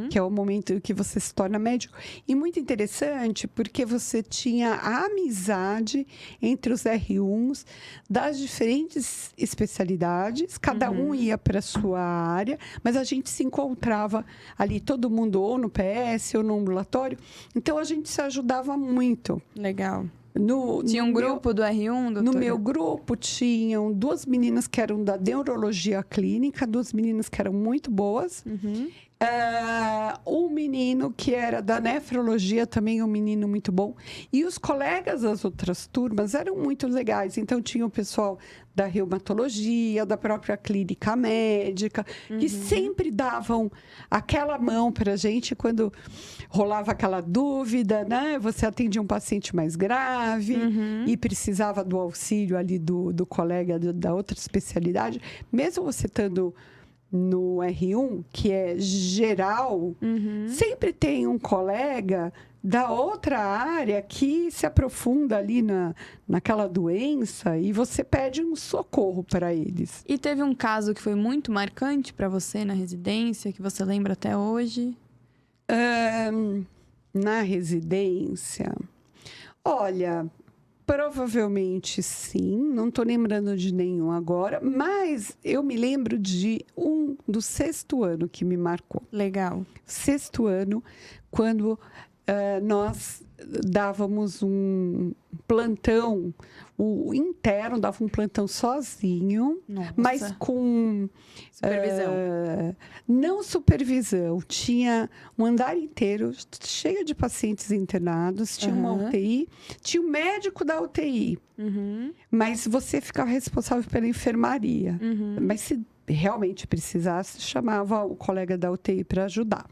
que é o momento que você se torna médico. E muito interessante, porque você tinha a amizade entre os R1s das diferentes especialidades, cada um ia para a sua área, mas a gente se encontrava ali, todo mundo ou no PS ou no ambulatório, então a gente se ajudava muito. Legal. Tinha um grupo do R1, doutora? No meu grupo tinham 2 meninas que eram da neurologia clínica, 2 meninas que eram muito boas. Um menino que era da nefrologia, também um menino muito bom. E os colegas das outras turmas eram muito legais. Então, tinha o pessoal da reumatologia, da própria clínica médica, que sempre davam aquela mão para a gente quando rolava aquela dúvida, né? Você atendia um paciente mais grave e precisava do auxílio ali do colega da outra especialidade. Mesmo você estando no R1, que é geral, sempre tem um colega da outra área que se aprofunda ali naquela doença e você pede um socorro para eles. E teve um caso que foi muito marcante para você na residência, que você lembra até hoje? Na residência, olha, provavelmente sim, não estou lembrando de nenhum agora, mas eu me lembro de um do 6º ano que me marcou. Legal. 6º ano, quando nós dávamos um plantão, o interno dava um plantão sozinho, Nossa. mas com Supervisão. não supervisão. Tinha um andar inteiro cheio de pacientes internados, tinha uma UTI, tinha o médico da UTI, mas você ficava responsável pela enfermaria. Mas se realmente precisasse, chamava o colega da UTI para ajudar.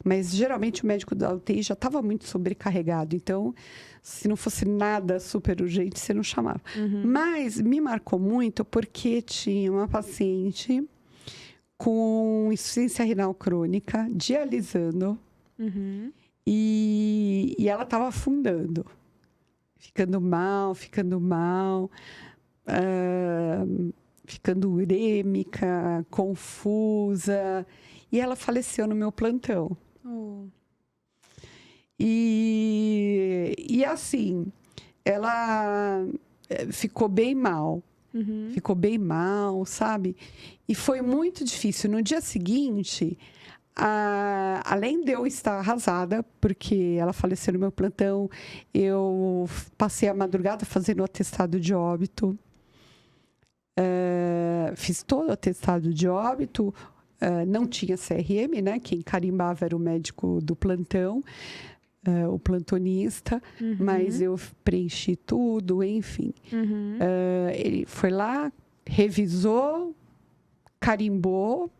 Mas geralmente o médico da UTI já estava muito sobrecarregado, então se não fosse nada super urgente, você não chamava. Mas me marcou muito porque tinha uma paciente com insuficiência renal crônica, dialisando, e ela estava afundando, ficando mal, ficando urêmica, confusa. E ela faleceu no meu plantão. Oh. E assim, ela ficou bem mal. Ficou bem mal, sabe? E foi muito difícil. No dia seguinte, além de eu estar arrasada, porque ela faleceu no meu plantão, eu passei a madrugada fazendo o atestado de óbito. Fiz todo o atestado de óbito, não tinha CRM, né? Quem carimbava era o médico do plantão, o plantonista, mas eu preenchi tudo, enfim. Ele foi lá, revisou, carimbou,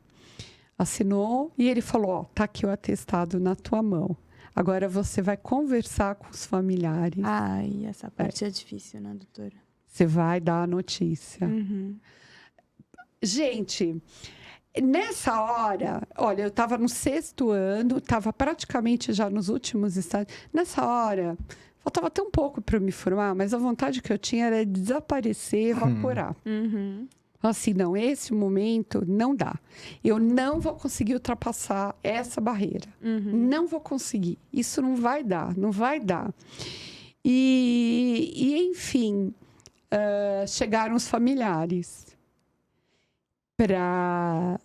assinou e ele falou: ó, tá aqui o atestado na tua mão. Agora você vai conversar com os familiares. Ai, essa parte é difícil, né, doutora? Você vai dar a notícia. Gente, nessa hora, olha, eu estava no 6º ano, estava praticamente já nos últimos estágios. Nessa hora, faltava tão pouco para eu me formar, mas a vontade que eu tinha era de desaparecer, evaporar. Assim, não, esse momento não dá. Eu não vou conseguir ultrapassar essa barreira. Não vou conseguir. Isso não vai dar, não vai dar. E enfim, chegaram os familiares para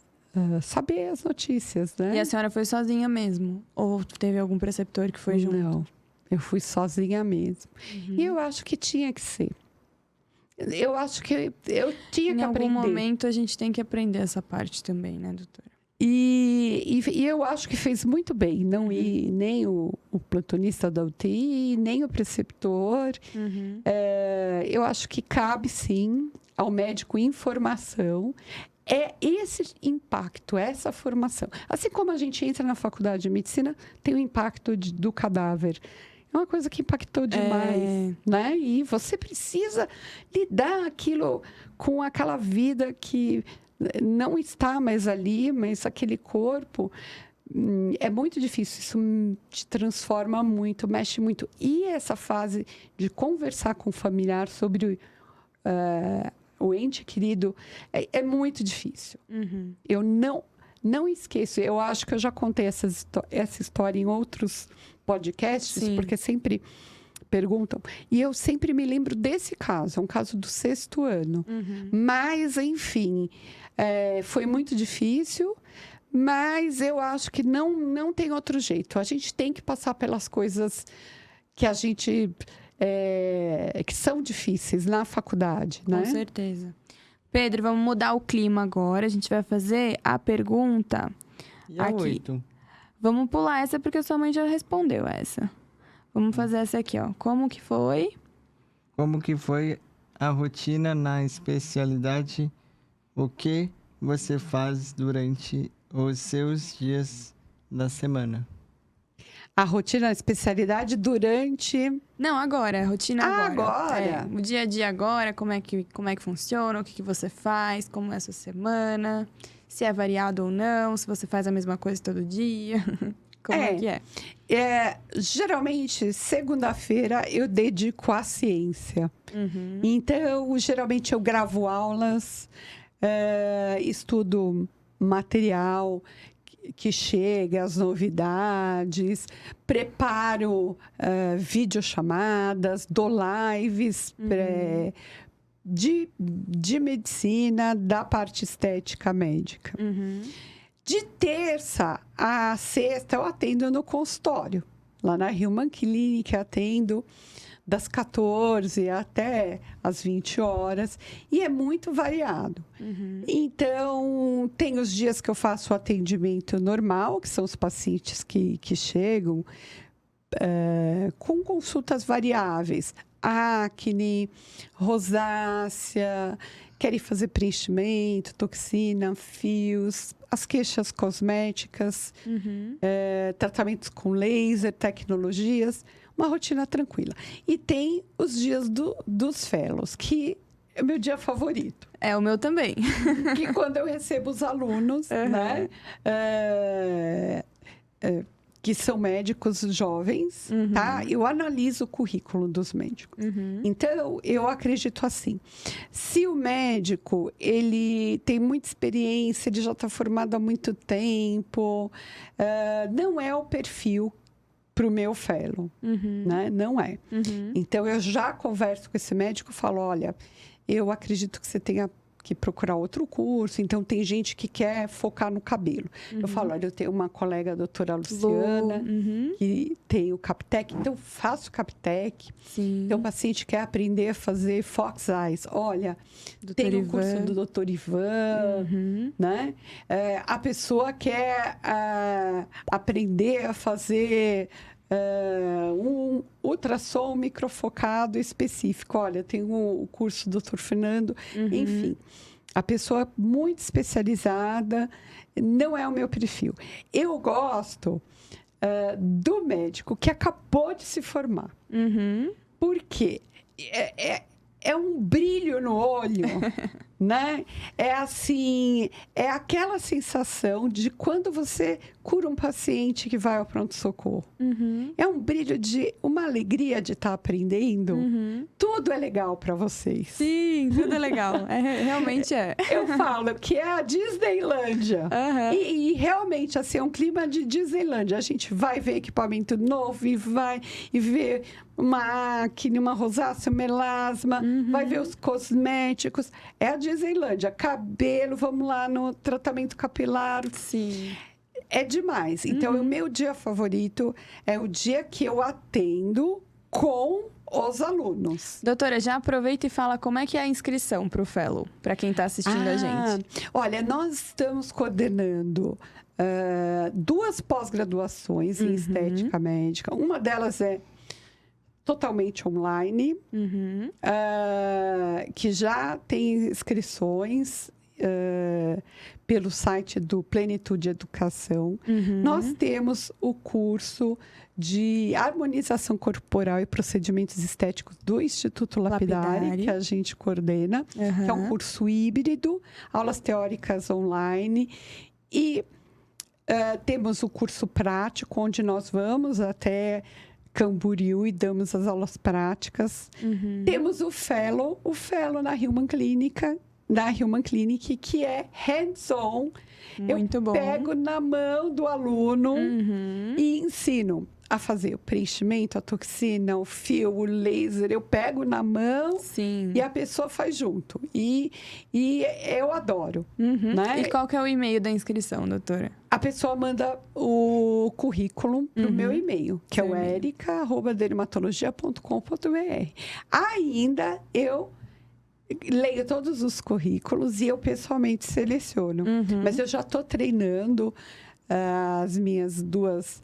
saber as notícias, né? E a senhora foi sozinha mesmo? Ou teve algum preceptor que foi junto? Não, eu fui sozinha mesmo. E eu acho que tinha que ser. Eu acho que eu tinha que aprender. Em algum momento a gente tem que aprender essa parte também, né, doutora? E eu acho que fez muito bem. Não ir nem o plantonista da UTI, nem o preceptor. Eu acho que cabe, sim, ao médico informação. É esse impacto, essa formação. Assim como a gente entra na faculdade de medicina, tem o impacto do cadáver. É uma coisa que impactou demais, né? E você precisa lidar aquilo com aquela vida que não está mais ali, mas aquele corpo. É muito difícil, isso te transforma muito, mexe muito. E essa fase de conversar com o familiar sobre o ente querido é muito difícil. Eu não esqueço. Eu acho que eu já contei essa história em outros podcasts, Sim. porque sempre perguntam. E eu sempre me lembro desse caso, é um caso do 6º ano. Mas, enfim, foi muito difícil, mas eu acho que não tem outro jeito. A gente tem que passar pelas coisas que a gente... que são difíceis na faculdade, né? Com certeza. Pedro, vamos mudar o clima agora. A gente vai fazer a pergunta E a Aqui. 8? Vamos pular essa porque sua mãe já respondeu essa. Vamos fazer essa aqui, ó. Como que foi? Como que foi a rotina na especialidade? O que você faz durante os seus dias da semana? A rotina, a especialidade durante... Não, agora, a rotina agora. Agora? É, o dia a dia agora, como é que funciona, o que você faz, como é essa semana, se é variado ou não, se você faz a mesma coisa todo dia. Como é que é? Geralmente, segunda-feira eu dedico à ciência. Uhum. Então, geralmente eu gravo aulas, estudo material que chega, as novidades, preparo videochamadas, dou lives de medicina, da parte estética médica. Uhum. De terça a sexta, eu atendo no consultório. Lá na Human Clinic, atendo das 14 até as 20 horas. E é muito variado. Uhum. Então, tem os dias que eu faço o atendimento normal, que são os pacientes que chegam com consultas variáveis. Acne, rosácea, querem fazer preenchimento, toxina, fios, as queixas cosméticas, tratamentos com laser, tecnologias, uma rotina tranquila. E tem os dias dos fellows, que é o meu dia favorito. É o meu também. Que quando eu recebo os alunos, né? Que são médicos jovens, tá? Eu analiso o currículo dos médicos. Então, eu acredito assim. Se o médico, ele tem muita experiência, ele já está formado há muito tempo, não é o perfil para o meu fellow, né? Não é. Então, eu já converso com esse médico e falo, olha, eu acredito que você tenha que procurar outro curso. Então, tem gente que quer focar no cabelo. Eu falo, olha, eu tenho uma colega, a doutora Luciana, que tem o Captec. Então, faço Captec. Sim. Então, o paciente quer aprender a fazer Fox Eyes. Olha, Dr. tem o Ivan. curso do Dr. Ivan, né? A pessoa quer aprender a fazer... um ultrassom microfocado específico. Olha, tem o curso do Dr. Fernando. Enfim, a pessoa muito especializada não é o meu perfil. Eu gosto do médico que acabou de se formar. Porque é um brilho no olho, né? É assim, é aquela sensação de quando você cura um paciente que vai ao pronto-socorro. É um brilho de uma alegria de estar aprendendo. Tudo é legal para vocês. Sim, tudo é legal. Realmente é. Eu falo que é a Disneylândia. E realmente, assim, é um clima de Disneylândia. A gente vai ver equipamento novo e vai e ver uma acne, uma rosácea, melasma, vai ver os cosméticos. É a Disneylândia. Cabelo, vamos lá no tratamento capilar. Sim. É demais. Então, o meu dia favorito é o dia que eu atendo com os alunos. Doutora, já aproveita e fala como é que é a inscrição para o Fellow, para quem está assistindo a gente. Olha, nós estamos coordenando 2 pós-graduações em estética médica. Uma delas é totalmente online, que já tem inscrições pelo site do Plenitude Educação. Nós temos o curso de harmonização corporal e procedimentos estéticos do Instituto Lapidari, que a gente coordena, que é um curso híbrido, aulas teóricas online. E temos o curso prático, onde nós vamos até Camboriú e damos as aulas práticas. Temos o Fellow na Human Clinic, que é hands-on. Muito bom. Eu pego na mão do aluno e ensino a fazer o preenchimento, a toxina, o fio, o laser. Eu pego na mão e a pessoa faz junto. E eu adoro. Né? E qual que é o e-mail da inscrição, doutora? A pessoa manda o currículo para o meu e-mail, que é o erica@dermatologia.com.br. Ainda eu leio todos os currículos e eu pessoalmente seleciono. Mas eu já estou treinando as minhas duas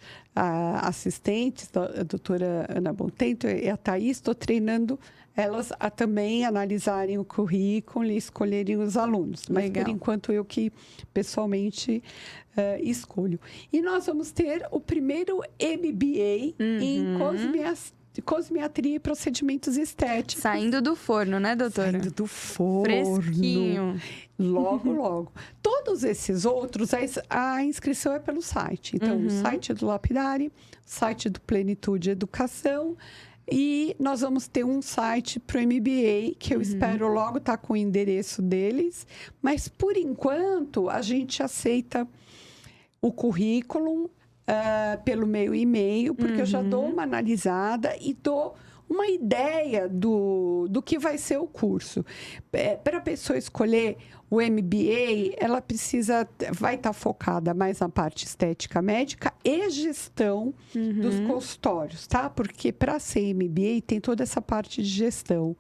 assistentes, a doutora Ana Bontento e a Thaís, estou treinando elas a também analisarem o currículo e escolherem os alunos. Mas, Legal. por enquanto, eu que pessoalmente escolho. E nós vamos ter o primeiro MBA em cosmetria e procedimentos estéticos. Saindo do forno, né, doutora? Saindo do forno. Fresquinho. Logo, logo. Todos esses outros, a inscrição é pelo site. Então, o site do Lapidari, o site do Plenitude Educação. E nós vamos ter um site para o MBA, que eu espero logo estar com o endereço deles. Mas, por enquanto, a gente aceita o currículo pelo meu e-mail, porque eu já dou uma analisada e dou uma ideia do que vai ser o curso. Para a pessoa escolher o MBA, ela vai estar focada mais na parte estética médica e gestão dos consultórios, tá? Porque para ser MBA tem toda essa parte de gestão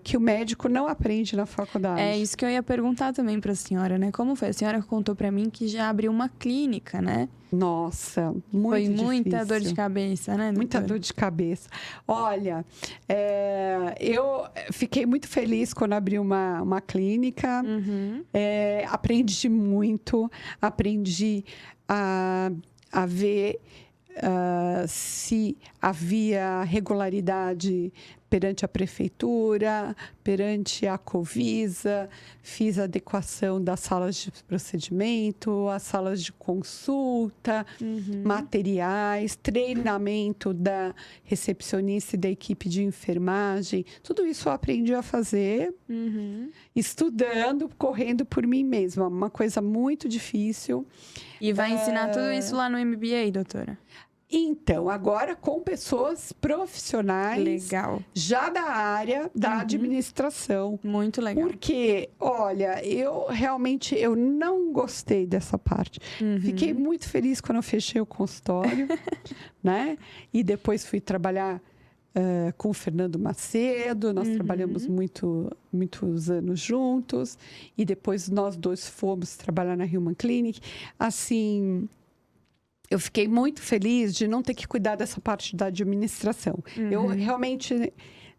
que o médico não aprende na faculdade. É isso que eu ia perguntar também para a senhora, né? Como foi? A senhora contou para mim que já abriu uma clínica, né? Nossa, muito Foi difícil. muita dor de cabeça, né, doutora? Muita dor de cabeça. Olha, eu fiquei muito feliz quando abri uma clínica. Aprendi muito. Aprendi a ver se havia regularidade perante a prefeitura, perante a Covisa, fiz a adequação das salas de procedimento, as salas de consulta, materiais, treinamento da recepcionista e da equipe de enfermagem. Tudo isso eu aprendi a fazer, estudando, correndo por mim mesma. Uma coisa muito difícil. E vai ensinar tudo isso lá no MBA, doutora? Então, agora com pessoas profissionais Legal. já da área da administração. Muito legal. Porque, olha, eu realmente não gostei dessa parte. Fiquei muito feliz quando eu fechei o consultório, né? E depois fui trabalhar com o Fernando Macedo. Nós trabalhamos muitos anos juntos. E depois nós dois fomos trabalhar na Human Clinic. Assim, eu fiquei muito feliz de não ter que cuidar dessa parte da administração. Eu realmente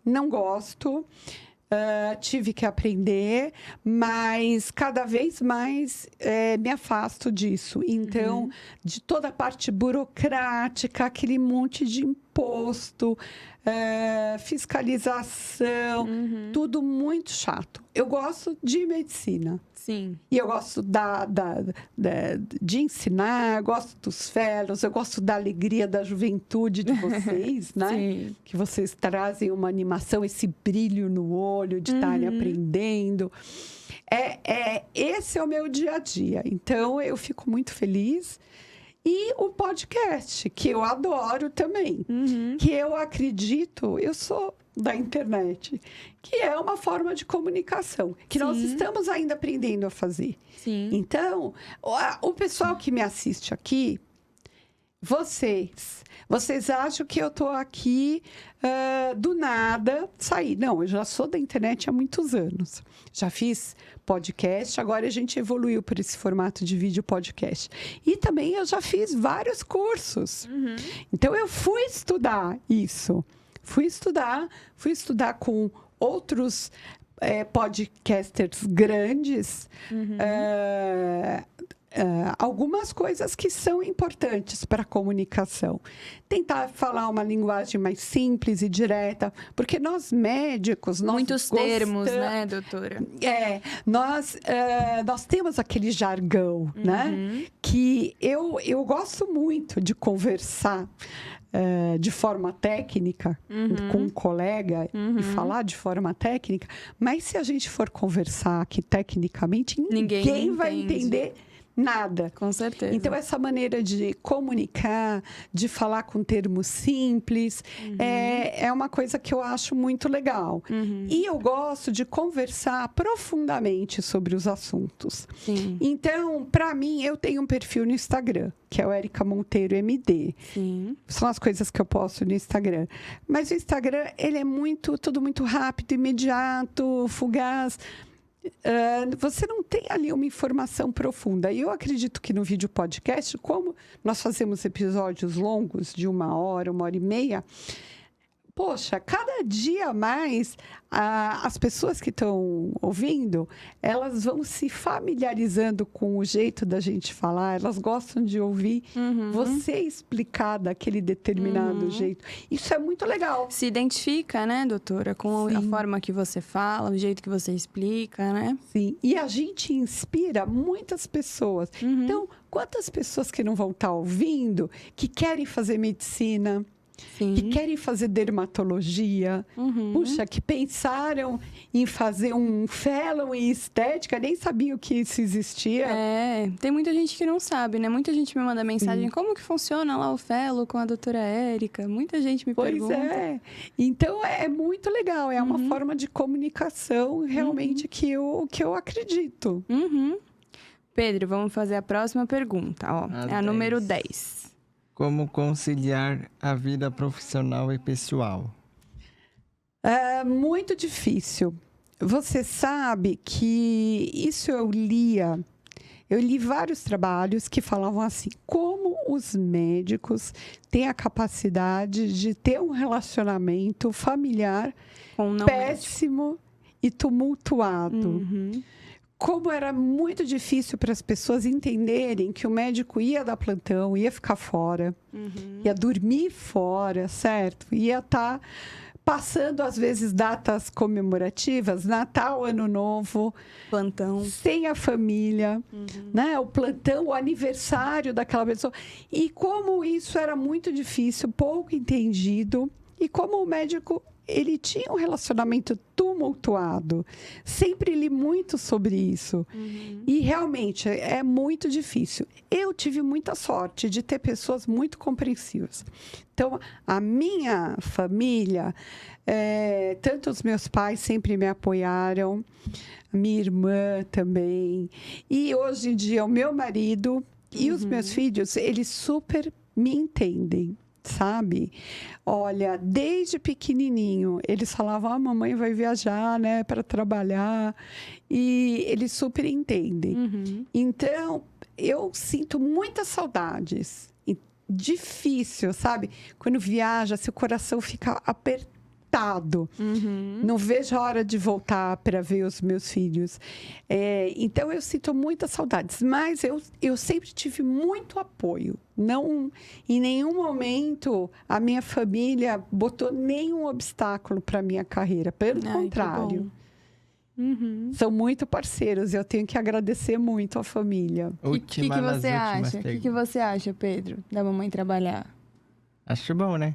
não gosto, tive que aprender, mas cada vez mais me afasto disso. Então, de toda a parte burocrática, aquele monte de imposto, fiscalização, tudo muito chato. Eu gosto de medicina. Sim. E eu gosto de ensinar, eu gosto dos fellows, eu gosto da alegria da juventude de vocês, né? Sim. Que vocês trazem uma animação, esse brilho no olho de estarem aprendendo. Esse é o meu dia a dia. Então, eu fico muito feliz. E o podcast, que eu adoro também. Que eu acredito, eu sou da internet, que é uma forma de comunicação, que nós estamos ainda aprendendo a fazer. Sim. Então, o pessoal que me assiste aqui, vocês acham que eu estou aqui do nada sair. Não, eu já sou da internet há muitos anos. Já fiz podcast, agora a gente evoluiu para esse formato de vídeo podcast. E também eu já fiz vários cursos. Então, eu fui estudar isso. Fui estudar com outros podcasters grandes, algumas coisas que são importantes para a comunicação. Tentar falar uma linguagem mais simples e direta, porque nós médicos... Muitos termos, né, doutora? Nós temos aquele jargão, né? Que eu gosto muito de conversar de forma técnica com um colega e falar de forma técnica, mas se a gente for conversar aqui tecnicamente, ninguém vai entender nada. Com certeza. Então, essa maneira de comunicar, de falar com termos simples, é uma coisa que eu acho muito legal. E eu gosto de conversar profundamente sobre os assuntos. Sim. Então, para mim, eu tenho um perfil no Instagram, que é o Érica Monteiro MD. Sim. São as coisas que eu posto no Instagram. Mas o Instagram, ele é tudo muito rápido, imediato, fugaz. você não tem ali uma informação profunda. E eu acredito que no vídeo podcast, como nós fazemos episódios longos de 1 hora e meia, poxa, cada dia mais as pessoas que estão ouvindo, elas vão se familiarizando com o jeito da gente falar, elas gostam de ouvir você explicar daquele determinado jeito. Isso é muito legal. Se identifica, né, doutora, com a forma que você fala, o jeito que você explica, né? Sim, e a gente inspira muitas pessoas. Então, quantas pessoas que não vão estar ouvindo, que querem fazer medicina, Sim. que querem fazer dermatologia, puxa, que pensaram em fazer um fellow em estética, nem sabiam que isso existia. Tem muita gente que não sabe, né? Muita gente me manda mensagem, como que funciona lá o fellow com a doutora Érica? Muita gente me pergunta. Pois é. Então, é muito legal. É uma forma de comunicação, realmente, que eu acredito. Pedro, vamos fazer a próxima pergunta, ó. É a número 10. Como conciliar a vida profissional e pessoal? É muito difícil. Você sabe que isso eu li vários trabalhos que falavam assim, como os médicos têm a capacidade de ter um relacionamento familiar péssimo e tumultuado. Como era muito difícil para as pessoas entenderem que o médico ia dar plantão, ia ficar fora, ia dormir fora, certo? Ia estar passando, às vezes, datas comemorativas, Natal, Ano Novo, plantão, sem a família, né? O plantão, o aniversário daquela pessoa. E como isso era muito difícil, pouco entendido, e como o médico ele tinha um relacionamento tumultuado. Sempre li muito sobre isso. E realmente é muito difícil. Eu tive muita sorte de ter pessoas muito compreensivas. Então, a minha família, tanto os meus pais sempre me apoiaram, a minha irmã também. E hoje em dia, o meu marido e os meus filhos, eles super me entendem. Sabe? Olha, desde pequenininho, eles falavam, a mamãe vai viajar, né, para trabalhar, e eles super entendem. Então, eu sinto muitas saudades. Difícil, sabe? Quando viaja, seu coração fica apertado. Não vejo a hora de voltar para ver os meus filhos. Então, eu sinto muitas saudades. Mas eu sempre tive muito apoio. Não, em nenhum momento, a minha família botou nenhum obstáculo para a minha carreira. Pelo contrário. São muito parceiros. Eu tenho que agradecer muito a família. O que você acha? O que você acha, Pedro, da mamãe trabalhar? Acho bom, né?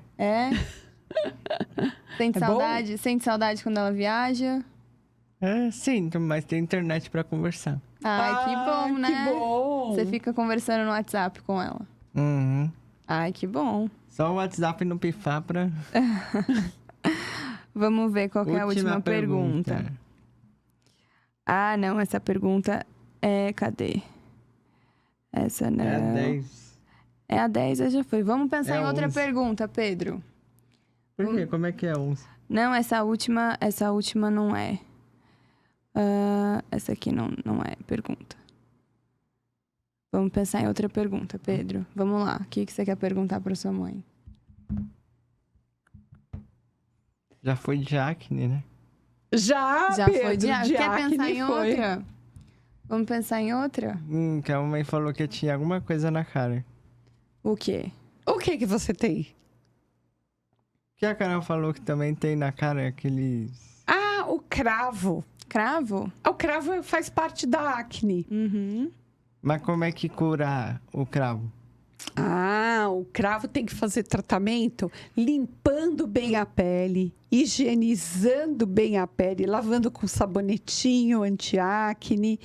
Sente saudade? Bom? Sente saudade quando ela viaja? Sim, mas tem internet para conversar. Que bom, né? Que bom! Você fica conversando no WhatsApp com ela. Ai, que bom. Só o WhatsApp não pifar pra... Vamos ver qual é a última pergunta. Não, essa pergunta cadê? Essa não. É a 10. É a 10, já foi. Vamos pensar em outra 11. Pergunta, Pedro. Por quê? Como é que é 11? Não, essa última não é. Essa aqui não é pergunta. Vamos pensar em outra pergunta, Pedro. Vamos lá. O que você quer perguntar para sua mãe? Já foi de acne, né? Já Pedro, foi de acne. Quer pensar em foi. outra? Vamos pensar em outra? Que a mãe falou que tinha alguma coisa na cara. O quê? O que você tem? Que a Carol falou que também tem na cara aqueles... O cravo. Cravo? O cravo faz parte da acne. Mas como é que cura o cravo? O cravo tem que fazer tratamento limpando bem a pele, higienizando bem a pele, lavando com sabonetinho anti-acne.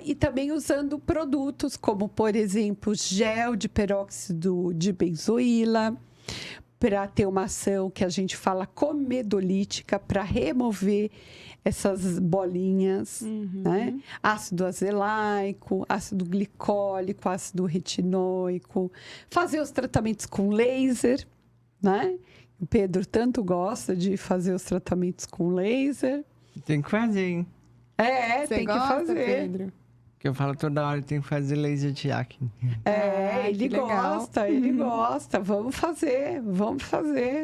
E também usando produtos como, por exemplo, gel de peróxido de benzoíla, para ter uma ação que a gente fala comedolítica, para remover essas bolinhas, né? Ácido azelaico, ácido glicólico, ácido retinóico. Fazer os tratamentos com laser, né? O Pedro tanto gosta de fazer os tratamentos com laser. Tem que fazer, hein? Você tem que gosta, fazer. Pedro? Que eu falo toda hora, tem que fazer laser de acne. Ele que legal. gosta, ele gosta. Vamos fazer.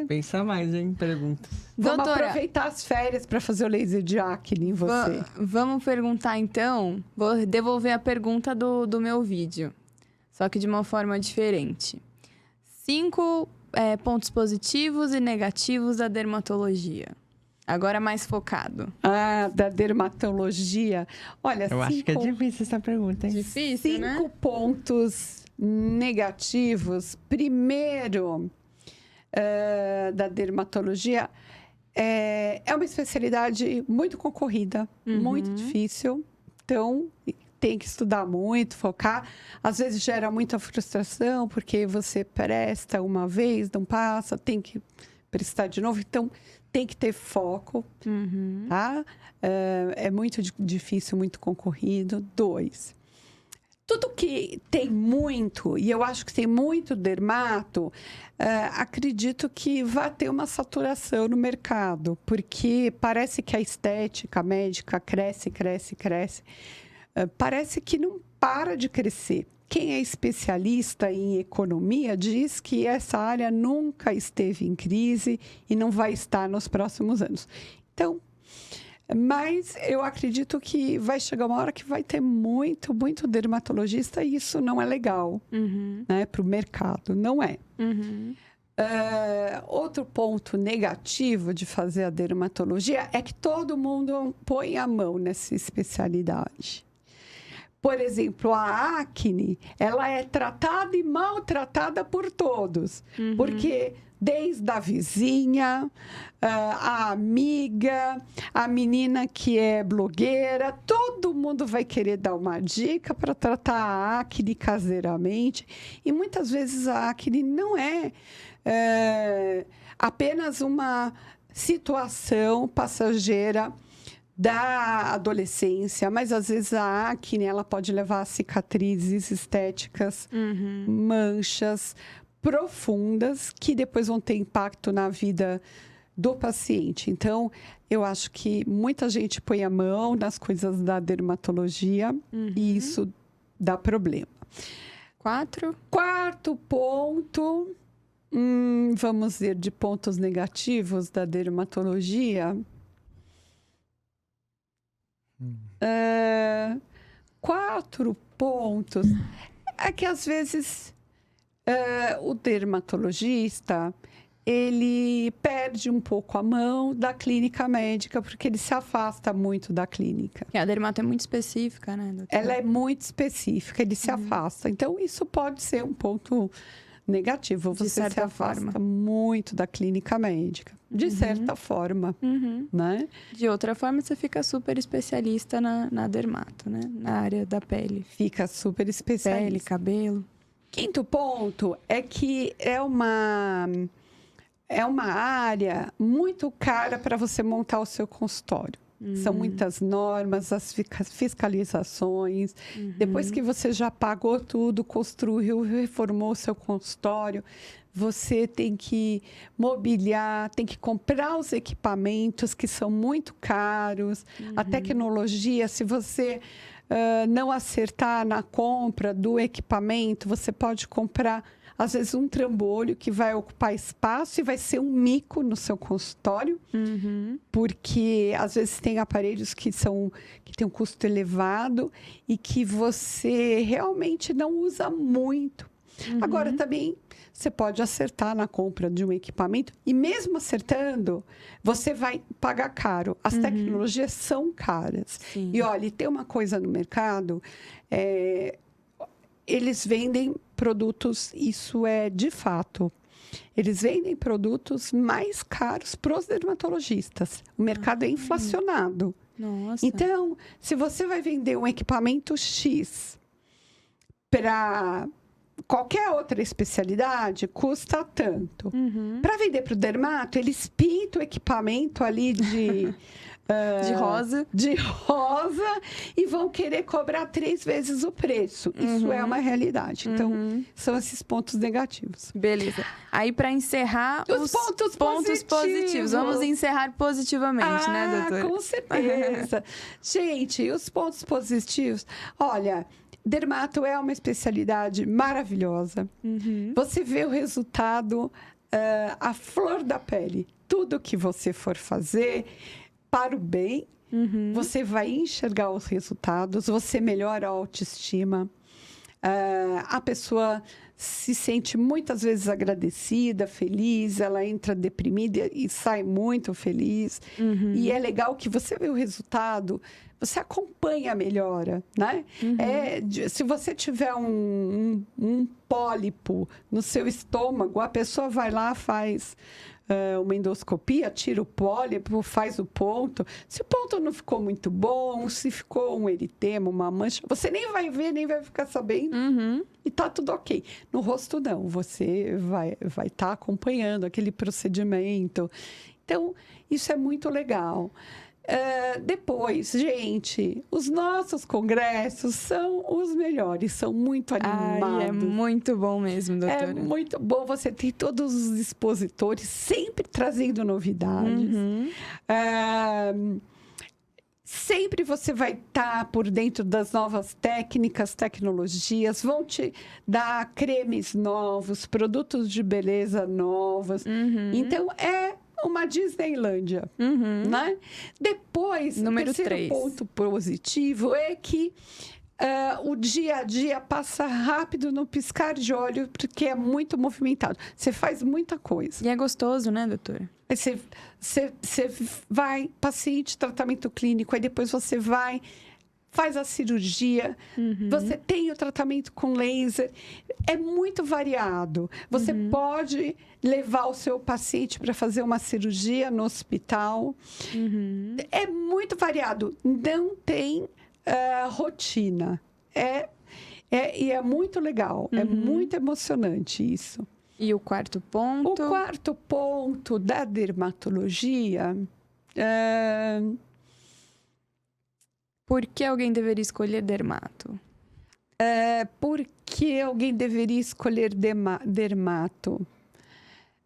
Pensa mais, hein? Pergunta. Vamos Doutora, aproveitar as férias para fazer o laser de acne em você. Vamos perguntar então. Vou devolver a pergunta do meu vídeo, só que de uma forma diferente. 5 pontos positivos e negativos da dermatologia. Agora mais focado. Da dermatologia. Olha, Eu acho que é difícil essa pergunta, hein? Difícil, né? 5 pontos negativos. Primeiro, da dermatologia, é uma especialidade muito concorrida, muito difícil. Então, tem que estudar muito, focar. Às vezes gera muita frustração, porque você presta uma vez, não passa, tem que prestar de novo. Então, tem que ter foco, tá? É muito difícil, muito concorrido. 2, tudo que tem muito, e eu acho que tem muito dermato, acredito que vai ter uma saturação no mercado, porque parece que a estética médica cresce. Parece que não para de crescer. Quem é especialista em economia diz que essa área nunca esteve em crise e não vai estar nos próximos anos. Então, mas eu acredito que vai chegar uma hora que vai ter muito dermatologista e isso não é legal, né, para o mercado, não é. Outro ponto negativo de fazer a dermatologia é que todo mundo põe a mão nessa especialidade. Por exemplo, a acne, ela é tratada e maltratada por todos. Porque desde a vizinha, a amiga, a menina que é blogueira, todo mundo vai querer dar uma dica para tratar a acne caseiramente. E muitas vezes a acne não é apenas uma situação passageira da adolescência, mas às vezes a acne ela pode levar a cicatrizes estéticas, manchas profundas que depois vão ter impacto na vida do paciente. Então, eu acho que muita gente põe a mão nas coisas da dermatologia e isso dá problema. 4. Quarto ponto, vamos ver de pontos negativos da dermatologia. 4 pontos. É que às vezes o dermatologista ele perde um pouco a mão da clínica médica porque ele se afasta muito da clínica. A dermato é muito específica, né, doutora? Ela é muito específica, ele se afasta. Então isso pode ser um ponto negativo. Você se afasta muito da clínica médica, de certa forma, né? De outra forma, você fica super especialista na dermato, né? Na área da pele. Fica super especialista. Pele, cabelo. 5º ponto é que é uma área muito cara para você montar o seu consultório. São muitas normas, as fiscalizações. Depois que você já pagou tudo, construiu, reformou o seu consultório, você tem que mobiliar, tem que comprar os equipamentos que são muito caros. A tecnologia, se você não acertar na compra do equipamento, você pode comprar às vezes um trambolho que vai ocupar espaço e vai ser um mico no seu consultório, porque às vezes tem aparelhos que têm um custo elevado e que você realmente não usa muito. Agora também você pode acertar na compra de um equipamento e mesmo acertando, você vai pagar caro. As tecnologias são caras. Sim. E olha, tem uma coisa no mercado, eles vendem produtos, isso é de fato. Eles vendem produtos mais caros para os dermatologistas. O mercado é inflacionado. Nossa. Então, se você vai vender um equipamento X para qualquer outra especialidade, custa tanto. Para vender para o dermato, eles pintam o equipamento ali de De rosa. E vão querer cobrar 3 vezes o preço. Isso é uma realidade. Então, são esses pontos negativos. Beleza. Aí, para encerrar, os pontos positivos. Vamos encerrar positivamente, né, doutora? Com certeza. Gente, os pontos positivos. Olha, dermato é uma especialidade maravilhosa. Você vê o resultado, a flor da pele. Tudo que você for fazer para o bem, você vai enxergar os resultados, você melhora a autoestima. A pessoa se sente muitas vezes agradecida, feliz, ela entra deprimida e sai muito feliz. E é legal que você vê o resultado, você acompanha a melhora, né? Se você tiver um pólipo no seu estômago, a pessoa vai lá, faz uma endoscopia, tira o pólipo, faz o ponto. Se o ponto não ficou muito bom, se ficou um eritema, uma mancha, você nem vai ver, nem vai ficar sabendo. E tá tudo ok. No rosto, não. Você vai estar acompanhando aquele procedimento. Então, isso é muito legal. Depois, gente, os nossos congressos são os melhores, são muito animados. É muito bom mesmo, doutora. É muito bom, você tem todos os expositores sempre trazendo novidades. Sempre você vai estar por dentro das novas técnicas, tecnologias, vão te dar cremes novos, produtos de beleza novos. Então, é uma Disneylândia, né? Depois, o terceiro ponto positivo é que o dia a dia passa rápido no piscar de olho, porque é muito movimentado. Você faz muita coisa. E é gostoso, né, doutora? Aí você vai, paciente, tratamento clínico, aí depois você vai, faz a cirurgia, você tem o tratamento com laser, é muito variado. Você pode levar o seu paciente para fazer uma cirurgia no hospital. É muito variado, não tem rotina. E é muito legal, é muito emocionante isso. E o quarto ponto? O quarto ponto da dermatologia... Por que alguém deveria escolher dermato? Por que alguém deveria escolher dermato?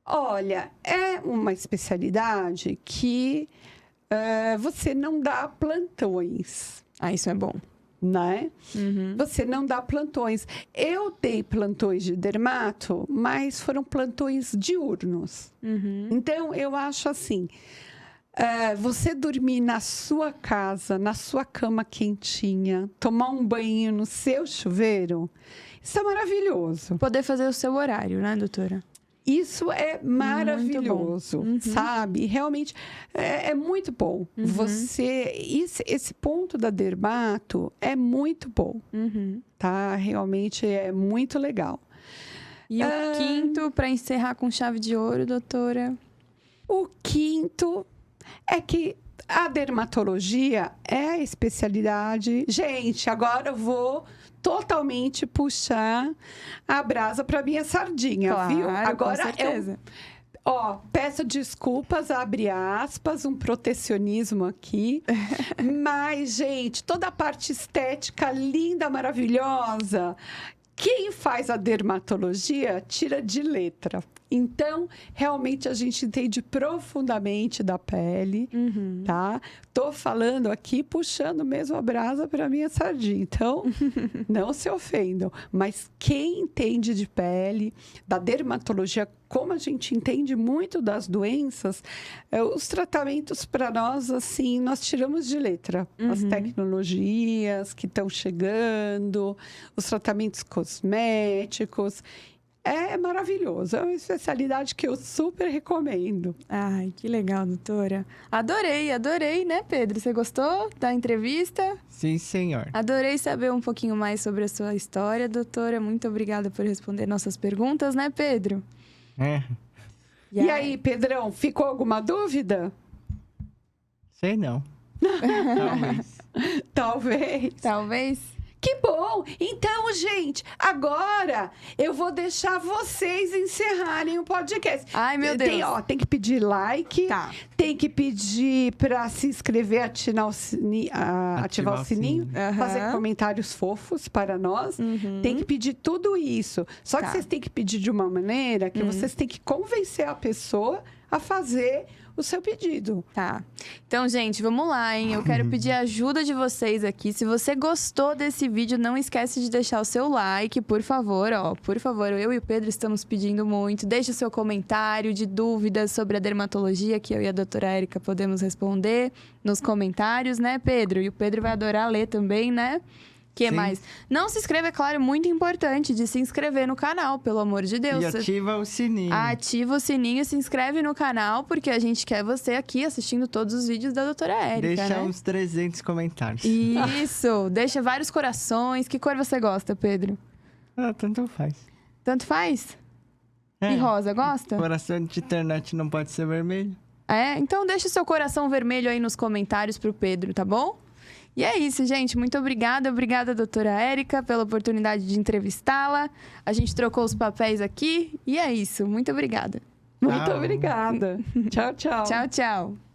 Olha, é uma especialidade que você não dá plantões. Isso é bom. Né? Você não dá plantões. Eu dei plantões de dermato, mas foram plantões diurnos. Então, eu acho assim... você dormir na sua casa, na sua cama quentinha, tomar um banho no seu chuveiro, isso é maravilhoso. Poder fazer o seu horário, né, doutora? Isso é maravilhoso, sabe? Realmente é muito bom. Esse ponto da dermato é muito bom, tá? Realmente é muito legal. E o quinto, para encerrar com chave de ouro, doutora? O quinto é que a dermatologia é a especialidade... Gente, agora eu vou totalmente puxar a brasa para minha sardinha, viu? Agora com certeza. Peço desculpas, abre aspas, um protecionismo aqui. Mas, gente, toda a parte estética linda, maravilhosa... Quem faz a dermatologia tira de letra. Então, realmente, a gente entende profundamente da pele, tá? Tô falando aqui, puxando mesmo a brasa para minha sardinha. Então, não se ofendam. Mas quem entende de pele, da dermatologia, como a gente entende muito das doenças, os tratamentos para nós, assim, nós tiramos de letra. As tecnologias que estão chegando, os tratamentos cosméticos. É maravilhoso. É uma especialidade que eu super recomendo. Ai, que legal, doutora. Adorei, né, Pedro? Você gostou da entrevista? Sim, senhor. Adorei saber um pouquinho mais sobre a sua história, doutora. Muito obrigada por responder nossas perguntas, né, Pedro? E aí, Pedrão, ficou alguma dúvida? Sei não. Talvez. Talvez. Talvez. Que bom. Então, gente, agora eu vou deixar vocês encerrarem o podcast. Ai, meu Deus. Tem que pedir like, Tá. tem que pedir para se inscrever, ativar o sininho, Aham. fazer comentários fofos para nós. Tem que pedir tudo isso. Só que Tá. vocês têm que pedir de uma maneira que vocês têm que convencer a pessoa a fazer o seu pedido. Tá. Então, gente, vamos lá, hein? Eu quero pedir a ajuda de vocês aqui. Se você gostou desse vídeo, não esquece de deixar o seu like, por favor, ó. Por favor, eu e o Pedro estamos pedindo muito. Deixe o seu comentário de dúvidas sobre a dermatologia, que eu e a doutora Érica podemos responder nos comentários, né, Pedro? E o Pedro vai adorar ler também, né? Que Sim. mais? Não se inscreva, é claro, é muito importante de se inscrever no canal, pelo amor de Deus. E ativa o sininho. Ativa o sininho e se inscreve no canal, porque a gente quer você aqui assistindo todos os vídeos da doutora Érica, Deixa né? uns 300 comentários. Isso! Deixa vários corações. Que cor você gosta, Pedro? Ah, tanto faz. Tanto faz? É, E rosa, gosta? coração de internet não pode ser vermelho. É? Então deixa o seu coração vermelho aí nos comentários pro Pedro, tá bom? E é isso, gente. Muito obrigada. Obrigada, doutora Érica, pela oportunidade de entrevistá-la. A gente trocou os papéis aqui. E é isso. Muito obrigada. Muito Tchau. obrigada. Tchau, tchau. Tchau, tchau.